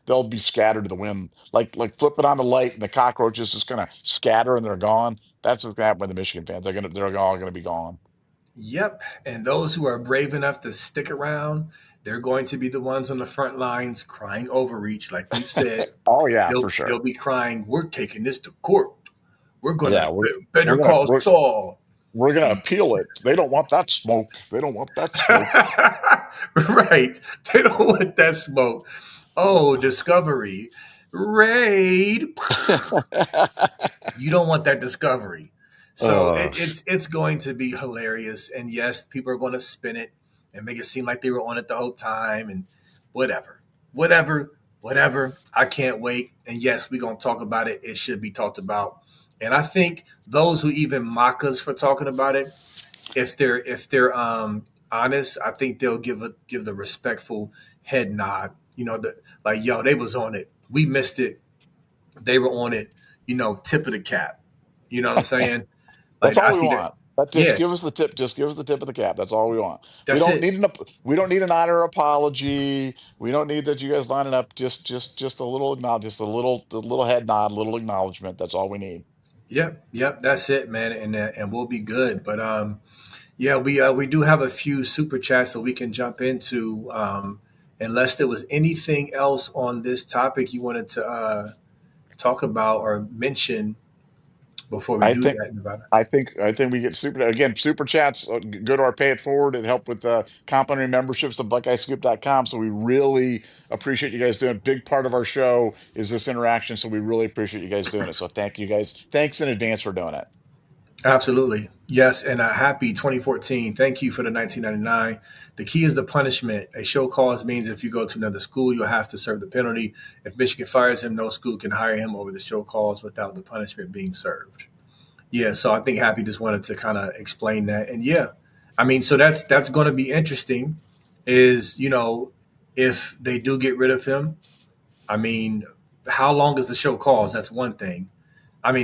they'll be scattered to the wind, like flipping on the light, and the cockroaches just going to scatter and they're gone. That's what's going to happen with the Michigan fans. They're all going to be gone. Yep. And those who are brave enough to stick around, they're going to be the ones on the front lines crying overreach, like we've said. Oh yeah, for sure. They'll be crying, "We're taking this to court. We're going Yeah, to better call Saul." We're going to appeal it. They don't want that smoke. They don't want that smoke. Right. They don't want that smoke. Oh, Discovery. Raid. You don't want that Discovery. So it's going to be hilarious. And yes, people are going to spin it and make it seem like they were on it the whole time and whatever. I can't wait. And yes, we're going to talk about it. It should be talked about. And I think those who even mock us for talking about it, if they're honest, I think they'll give the respectful head nod. Like, yo, they was on it. We missed it. They were on it. Tip of the cap. You know what I'm saying? That's all we want. Give us the tip. Just give us the tip of the cap. That's all we want. We don't need an honor apology. We don't need that you guys lining up. Just a little just a little head nod, a little acknowledgement. That's all we need. Yep. That's it, man. And we'll be good. But we do have a few super chats that we can jump into. Unless there was anything else on this topic you wanted to talk about or mention before we do that, Nevada. I think we get super chats. Go to our Pay It Forward and help with complimentary memberships to BuckeyeScoop.com. So we really appreciate you guys doing it. Big part of our show is this interaction. So we really appreciate you guys doing it. So thank you guys. Thanks in advance for doing it. Absolutely. Yes. And a happy 2014. Thank you for the 1999. The key is the punishment. A show cause means if you go to another school, you'll have to serve the penalty. If Michigan fires him, no school can hire him over the show cause without the punishment being served. Yeah. So I think Happy just wanted to kind of explain that. And so that's going to be interesting is, if they do get rid of him, how long is the show cause? That's one thing.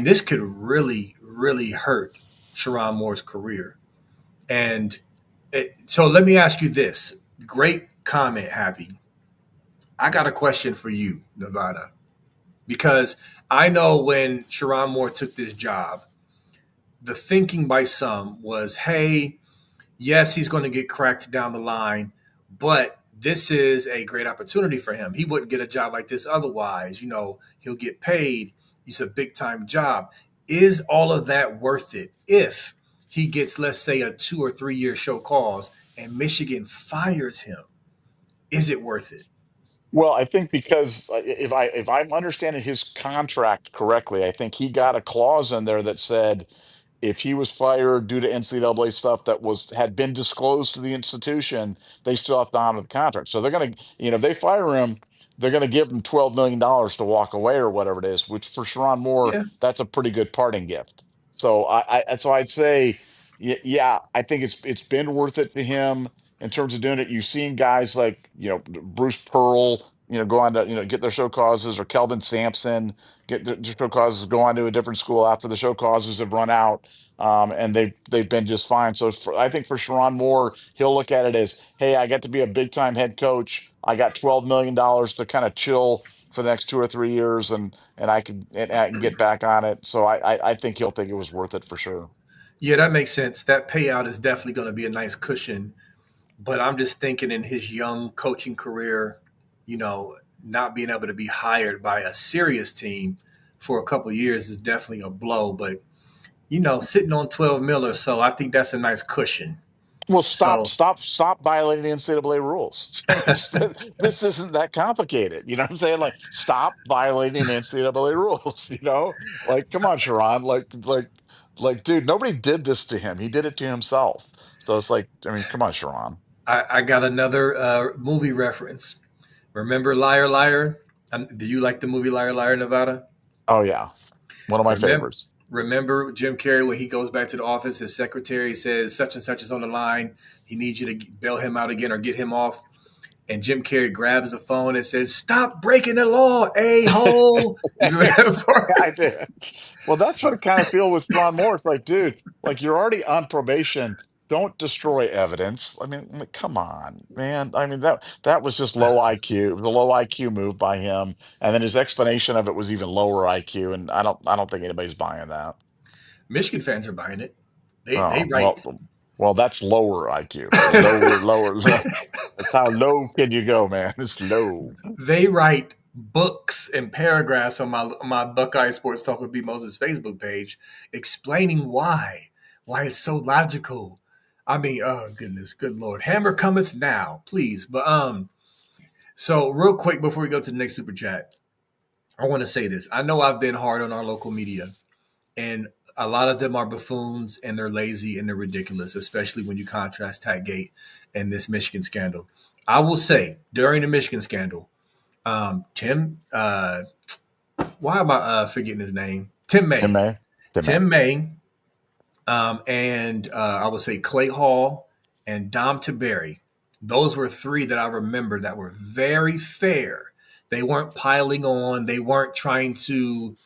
This could really, really hurt Sherrone Moore's career. And so let me ask you this. Great comment, Happy. I got a question for you, Nevada, because I know when Sherrone Moore took this job, the thinking by some was, hey, yes, he's going to get cracked down the line, but this is a great opportunity for him. He wouldn't get a job like this otherwise. He'll get paid. It's a big-time job. Is all of that worth it if he gets, let's say, a 2 or 3 year show cause, and Michigan fires him. Is it worth it? Well, I think because if I'm understanding his contract correctly, I think he got a clause in there that said if he was fired due to NCAA stuff that had been disclosed to the institution, they still have to honor the contract. So they're going to, if they fire him, they're going to give him $12 million to walk away or whatever it is. Which for Sherrone Moore, Yeah. that's a pretty good parting gift. So I'd say, yeah, I think it's been worth it to him in terms of doing it. You've seen guys like Bruce Pearl, go on to get their show causes, or Kelvin Sampson get their show causes, go on to a different school after the show causes have run out. And they've been just fine. So I think for Sherrone Moore, he'll look at it as, hey, I got to be a big time head coach. I got $12 million to kind of chill for the next 2 or 3 years, and I can get back on it. So I think he'll think it was worth it for sure. Yeah, that makes sense. That payout is definitely going to be a nice cushion. But I'm just thinking in his young coaching career, not being able to be hired by a serious team for a couple of years is definitely a blow. But sitting on 12 mil or so, I think that's a nice cushion. Well, So stop violating the NCAA rules. This isn't that complicated. You know what I'm saying? Like, stop violating the NCAA rules. Like, come on, Sherrone. Like, dude, nobody did this to him. He did it to himself. So it's like, I mean, come on, Sherrone. I got another movie reference. Remember Liar Liar? Do you like the movie Liar Liar, Nevada? Oh yeah, one of my favorites. Remember Jim Carrey when he goes back to the office, his secretary says such and such is on the line. He needs you to bail him out again or get him off. And Jim Carrey grabs the phone and says, "Stop breaking the law, a-hole." I did. Well, that's what I kind of feel with Sherrone Moore. It's like, dude, like you're already on probation. Don't destroy evidence. I mean, come on, man. I mean, that was just low IQ. It was a low IQ move by him, and then his explanation of it was even lower IQ. And I don't think anybody's buying that. Michigan fans are buying it. They write. Well, that's lower IQ. Lower. That's how low can you go, man? It's low. They write books and paragraphs on my Buckeye Sports Talk with B Moses Facebook page explaining why it's so logical. I mean, oh goodness, good Lord. Hammer cometh now, please. But so real quick before we go to the next super chat, I want to say this. I know I've been hard on our local media, and a lot of them are buffoons and they're lazy and they're ridiculous, especially when you contrast Tattoogate and this Michigan scandal. I will say during the Michigan scandal, Tim, why am I forgetting his name? Tim May. Tim May. And I would say Clay Hall and Dom Tiberi. Those were three that I remember that were very fair. They weren't piling on. They weren't trying to,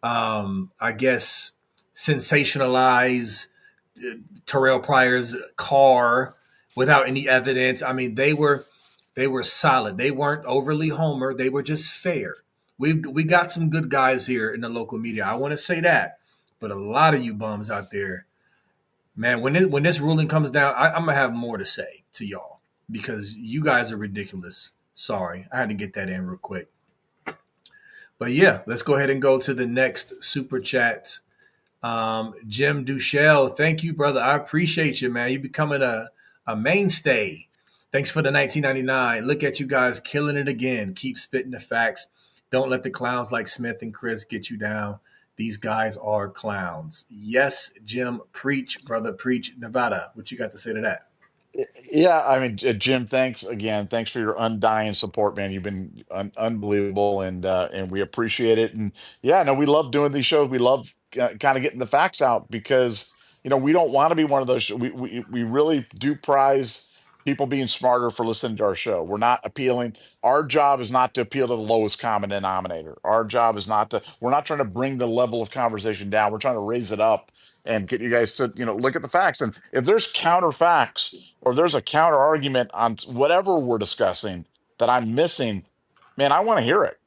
I guess, sensationalize Terrell Pryor's car without any evidence. I mean, they were solid. They weren't overly homer. They were just fair. We got some good guys here in the local media. I want to say that. But a lot of you bums out there, man, when this ruling comes down, I'm gonna have more to say to y'all because you guys are ridiculous. Sorry, I had to get that in real quick. But yeah, let's go ahead and go to the next super chat. Jim Duchelle, thank you, brother. I appreciate you, man. You're becoming a mainstay. Thanks for the 1999. Look at you guys killing it again. Keep spitting the facts. Don't let the clowns like Smith and Chris get you down. These guys are clowns. Yes, Jim, preach, brother, preach. Nevada, what you got to say to that? Yeah, I mean, Jim, thanks again. Thanks for your undying support, man. You've been unbelievable, and we appreciate it. And yeah, no, we love doing these shows. We love kind of getting the facts out because we don't want to be one of those. We really do prize people being smarter for listening to our show. We're not appealing. Our job is not to appeal to the lowest common denominator. Our job is not to. We're not trying to bring the level of conversation down. We're trying to raise it up and get you guys to look at the facts. And if there's counter facts or there's a counter argument on whatever we're discussing that I'm missing, man, I want to hear it.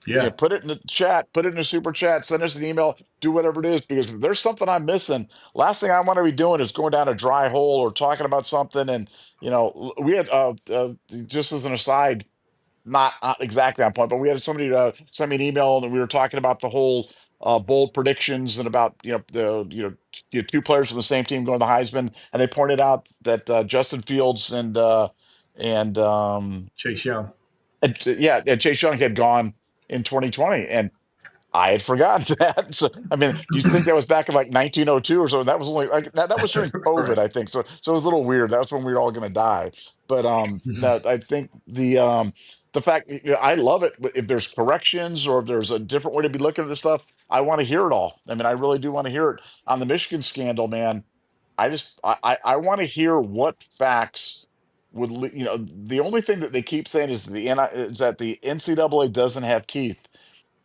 Yeah. Put it in the chat, put it in the super chat, send us an email, do whatever it is, because if there's something I'm missing, last thing I want to be doing is going down a dry hole or talking about something. And, we had, just as an aside, not exactly on point, but we had somebody send me an email and we were talking about the whole bold predictions and about two players from the same team going to the Heisman, and they pointed out that Justin Fields and Chase Young. and Chase Young had gone in 2020, and I had forgotten that. So, I mean, you think that was back in like 1902 or so? That was only like that was during COVID, Right. I think. So it was a little weird. That was when we were all going to die. But no, I think the fact I love it. If there's corrections or if there's a different way to be looking at this stuff, I want to hear it all. I mean, I really do want to hear it on the Michigan scandal, man. I want to hear what facts would the only thing that they keep saying is is that the NCAA doesn't have teeth,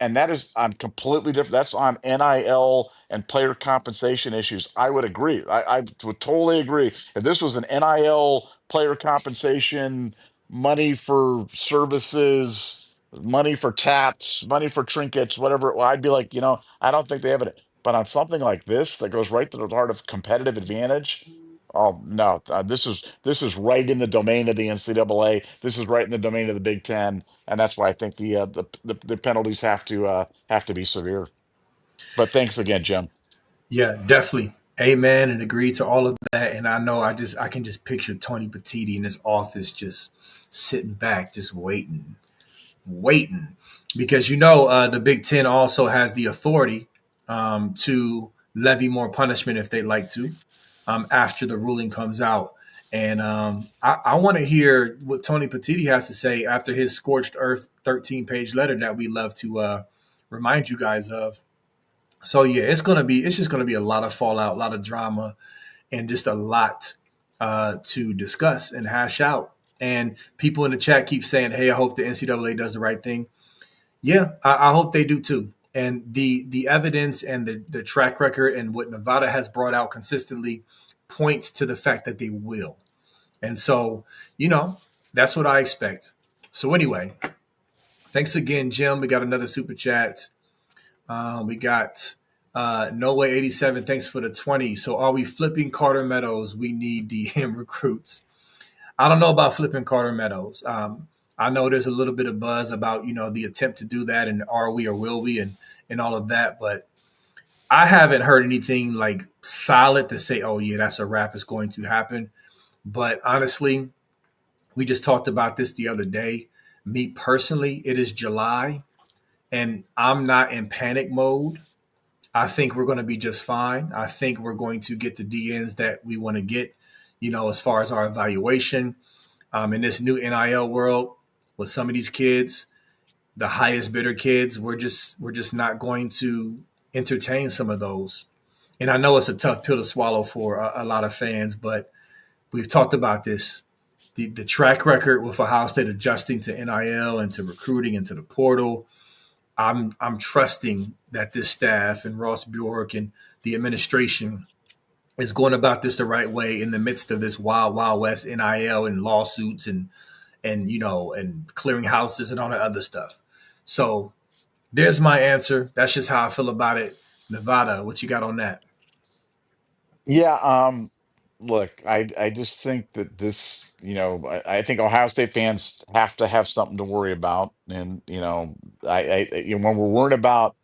and that is on completely different. That's on NIL and player compensation issues. I would agree. I would totally agree. If this was an NIL player compensation, money for services, money for tats, money for trinkets, whatever, well, I'd be like, I don't think they have it. But on something like this that goes right to the heart of competitive advantage, oh no, this is right in the domain of the NCAA. This is right in the domain of the Big Ten, and that's why I think the penalties have to be severe. But thanks again, Jim. Yeah, definitely. Amen and agree to all of that. And I know I can just picture Tony Petitti in his office just sitting back, just waiting. Because the Big Ten also has the authority to levy more punishment if they'd like to after the ruling comes out. And I want to hear what Tony Petitti has to say after his scorched earth 13-page letter that we love to remind you guys of. So yeah, it's just gonna be a lot of fallout, a lot of drama, and just a lot to discuss and hash out. And people in the chat keep saying, "Hey, I hope the NCAA does the right thing." Yeah, I hope they do too. And the evidence and the track record and what Nevada has brought out consistently points to the fact that they will. And so, that's what I expect. So anyway, thanks again, Jim. We got another super chat. We got No Way 87. Thanks for the 20. So are we flipping Carter Meadows? We need DM recruits. I don't know about flipping Carter Meadows. I know there's a little bit of buzz about, the attempt to do that and are we or will we and all of that. But I haven't heard anything like solid to say, oh, yeah, that's a wrap. It's going to happen. But honestly, we just talked about this the other day. Me personally, it is July and I'm not in panic mode. I think we're going to be just fine. I think we're going to get the DNs that we want to get, as far as our evaluation. In this new NIL world with some of these kids, the highest bidder kids, we're just not going to entertain some of those. And I know it's a tough pill to swallow for a lot of fans, but we've talked about this. The track record with Ohio State adjusting to NIL and to recruiting and to the portal. I'm trusting that this staff and Ross Bjork and the administration is going about this the right way in the midst of this wild, wild west NIL and lawsuits and clearing houses and all that other stuff. So there's my answer. That's just how I feel about it. Nevada, what you got on that? Yeah, look, I just think that this, I think Ohio State fans have to have something to worry about, and when we're worried about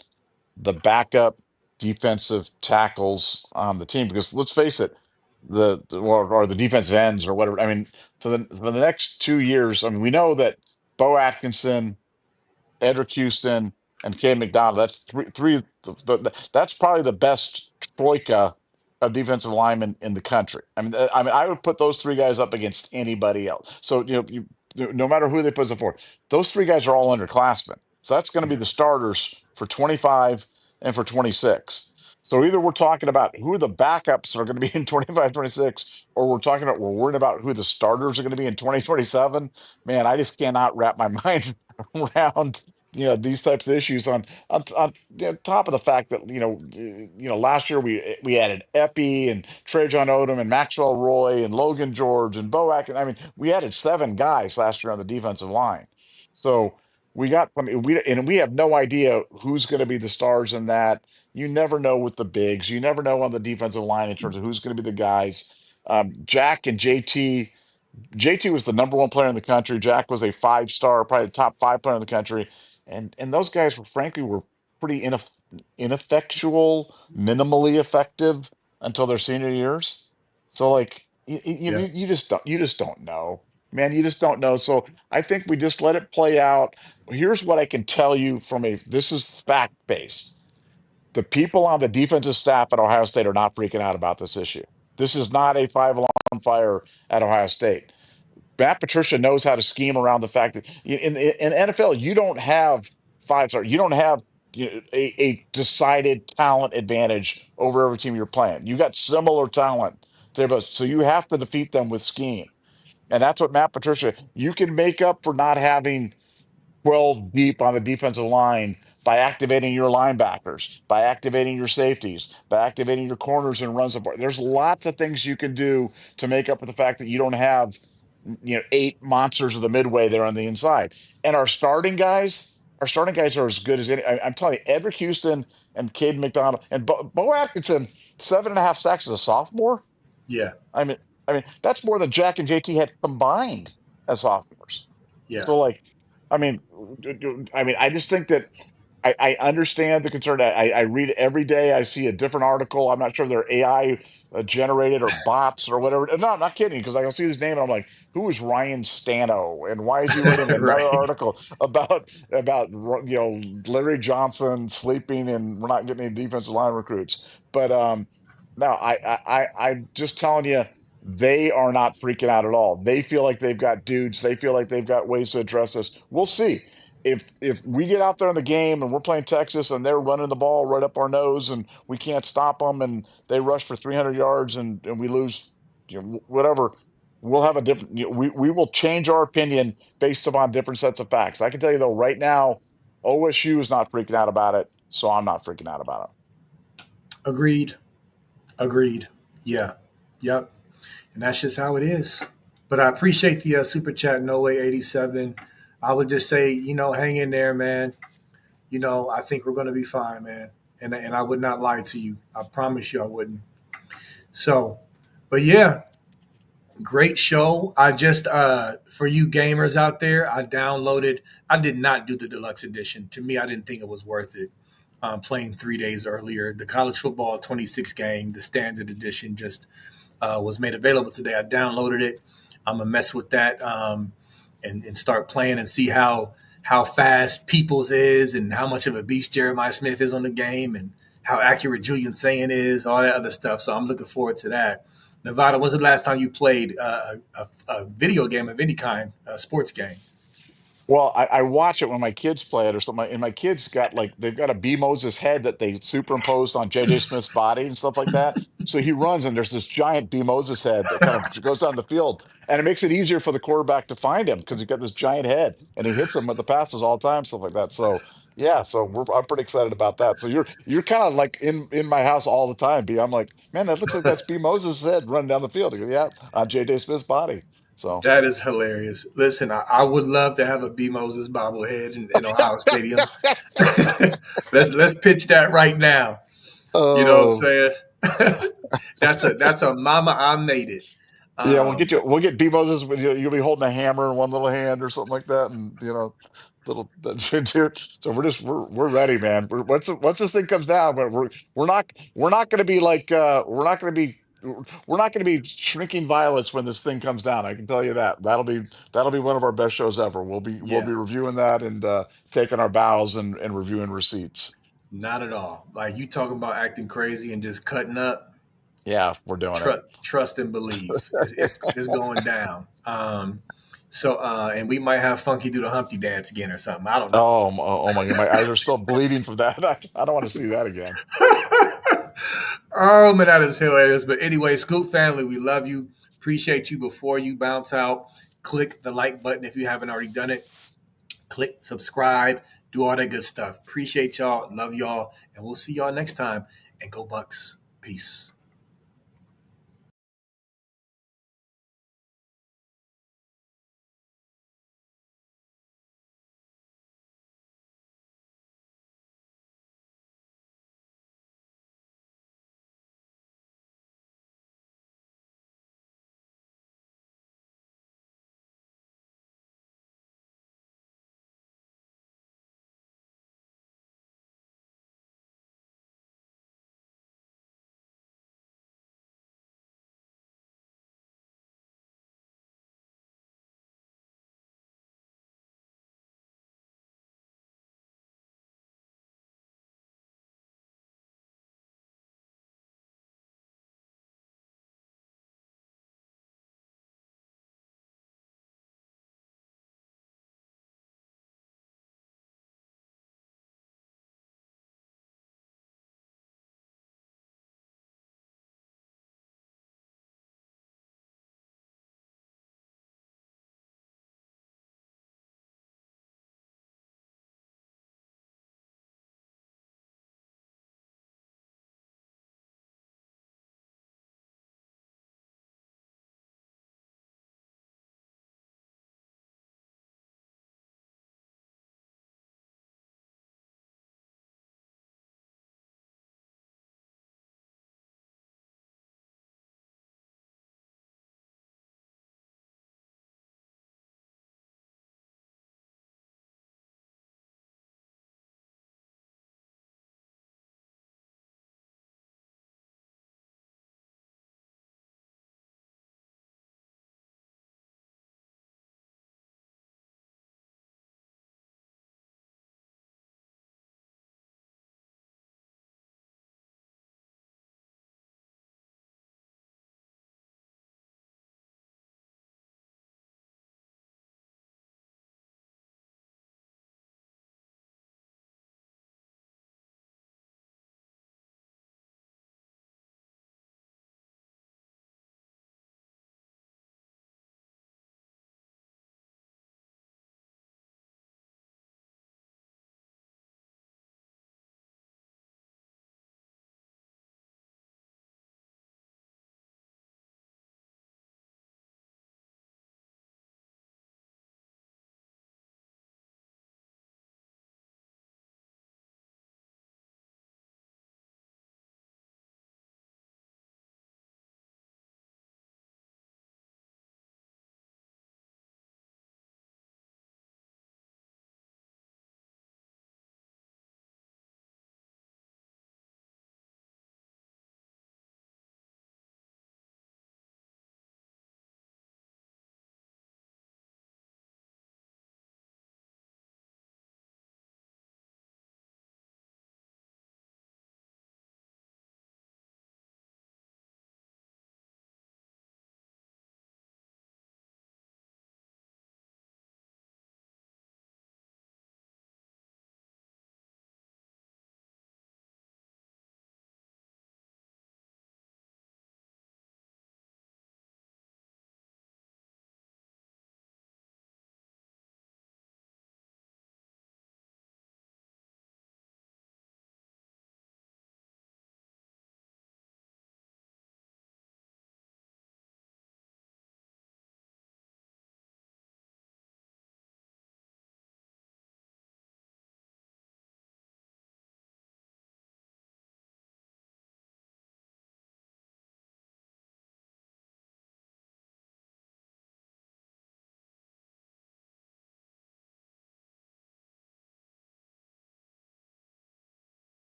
the backup defensive tackles on the team, because let's face it, or the defensive ends or whatever. I mean, for the next 2 years, I mean, we know that Bo Atkinson, Edric Houston, and Cade McDonald. That's three. That's probably the best troika of defensive linemen in the country. I mean, I would put those three guys up against anybody else. So no matter who they put them for, those three guys are all underclassmen. So that's going to be the starters for 25 and for 26. So either we're talking about who the backups are going to be in 25, 26, or we're worried about who the starters are going to be in 2027. Man, I just cannot wrap my mind around these types of issues on top of the fact that last year we added Epi and Trajan Odom and Maxwell Roy and Logan George and Bo Atkins. I mean, we added 7 guys last year on the defensive line. So we have no idea who's going to be the stars in that. You never know with the bigs. You never know on the defensive line in terms of who's going to be the guys. Jack and JT. JT was the number 1 player in the country. Jack was a 5-star, probably the top 5 player in the country. And those guys were pretty ineffectual, minimally effective until their senior years. So like Yeah. you just don't know, man. You just don't know. So I think we just let it play out. Here's what I can tell you this is fact based. The people on the defensive staff at Ohio State are not freaking out about this issue. This is not a 5 alarm fire at Ohio State. Matt Patricia knows how to scheme around the fact that in NFL you don't have 5 stars. You don't have a decided talent advantage over every team you're playing. You got similar talent there, but so you have to defeat them with scheme, and that's what Matt Patricia. You can make up for not having 12 deep on the defensive line by activating your linebackers, by activating your safeties, by activating your corners and runs apart. There's lots of things you can do to make up for the fact that you don't have 8 monsters of the midway there on the inside. And our starting guys are as good as any. I'm telling you, Edric Houston and Cade McDonald and Bo Atkinson, 7.5 sacks as a sophomore. Yeah. I mean, that's more than Jack and JT had combined as sophomores. Yeah. So like, I mean, I just think that I understand the concern. I read every day. I see a different article. I'm not sure if they're AI generated or bots or whatever. No, I'm not kidding, because I can see his name and I'm like, who is Ryan Stano and why is he writing another Right. article about Larry Johnson sleeping and we're not getting any defensive line recruits? But no, I'm just telling you. They are not freaking out at all. They feel like they've got dudes. They feel like they've got ways to address this. We'll see. If we get out there in the game and we're playing Texas and they're running the ball right up our nose and we can't stop them and they rush for 300 yards and we lose, whatever, we'll have a different. We will change our opinion based upon different sets of facts. I can tell you though, right now, OSU is not freaking out about it, so I'm not freaking out about it. Agreed. Yeah. Yep. And that's just how it is. But I appreciate the super chat, No Way 87. I would just say, hang in there, man. I think we're going to be fine, man. And I would not lie to you. I promise you I wouldn't. So, but yeah, great show. I just, for you gamers out there, I did not do the deluxe edition. To me, I didn't think it was worth it. Playing 3 days earlier. The college football 26 game, the standard edition just was made available today. I downloaded it. I'm going to mess with that and start playing and see how fast Peoples is and how much of a beast Jeremiah Smith is on the game and how accurate Julian Sayin is, all that other stuff. So I'm looking forward to that. Nevada, when's the last time you played a video game of any kind, a sports game? Well, I watch it when my kids play it or something, and my kids they've got a B Moses head that they superimposed on JJ Smith's body and stuff like that. So he runs and there's this giant B Moses head that kind of goes down the field, and it makes it easier for the quarterback to find him because he's got this giant head and he hits him with the passes all the time, stuff like that. So yeah, I'm pretty excited about that. So you're kind of like in my house all the time, B. I'm like, man, that looks like that's B Moses' head running down the field. He goes, yeah, on JJ Smith's body. So that is hilarious. Listen, I would love to have a B Moses bobblehead in Ohio Stadium. let's pitch that right now. Oh. You know what I'm saying? that's a mama. I made it. Yeah, we'll get B Moses. You'll be holding a hammer in one little hand or something like that, and little. So we're ready, man. Once this thing comes down, we're not going to be like we're not going to be shrinking violets when this thing comes down. I can tell you that. That'll be one of our best shows ever. We'll be reviewing that and taking our bows and reviewing receipts. Not at all. Like you talking about acting crazy and just cutting up. Yeah, we're doing it. Trust and believe. It's going down. And we might have Funky do the Humpty dance again or something. I don't know. Oh my God, my eyes are still bleeding from that. I don't want to see that again. Oh man, that is hilarious. But anyway, Scoop family, we love you. Appreciate you. Before you bounce out, click the like button if you haven't already done it. Click subscribe. Do all that good stuff. Appreciate y'all. Love y'all. And we'll see y'all next time. And go Bucks. Peace.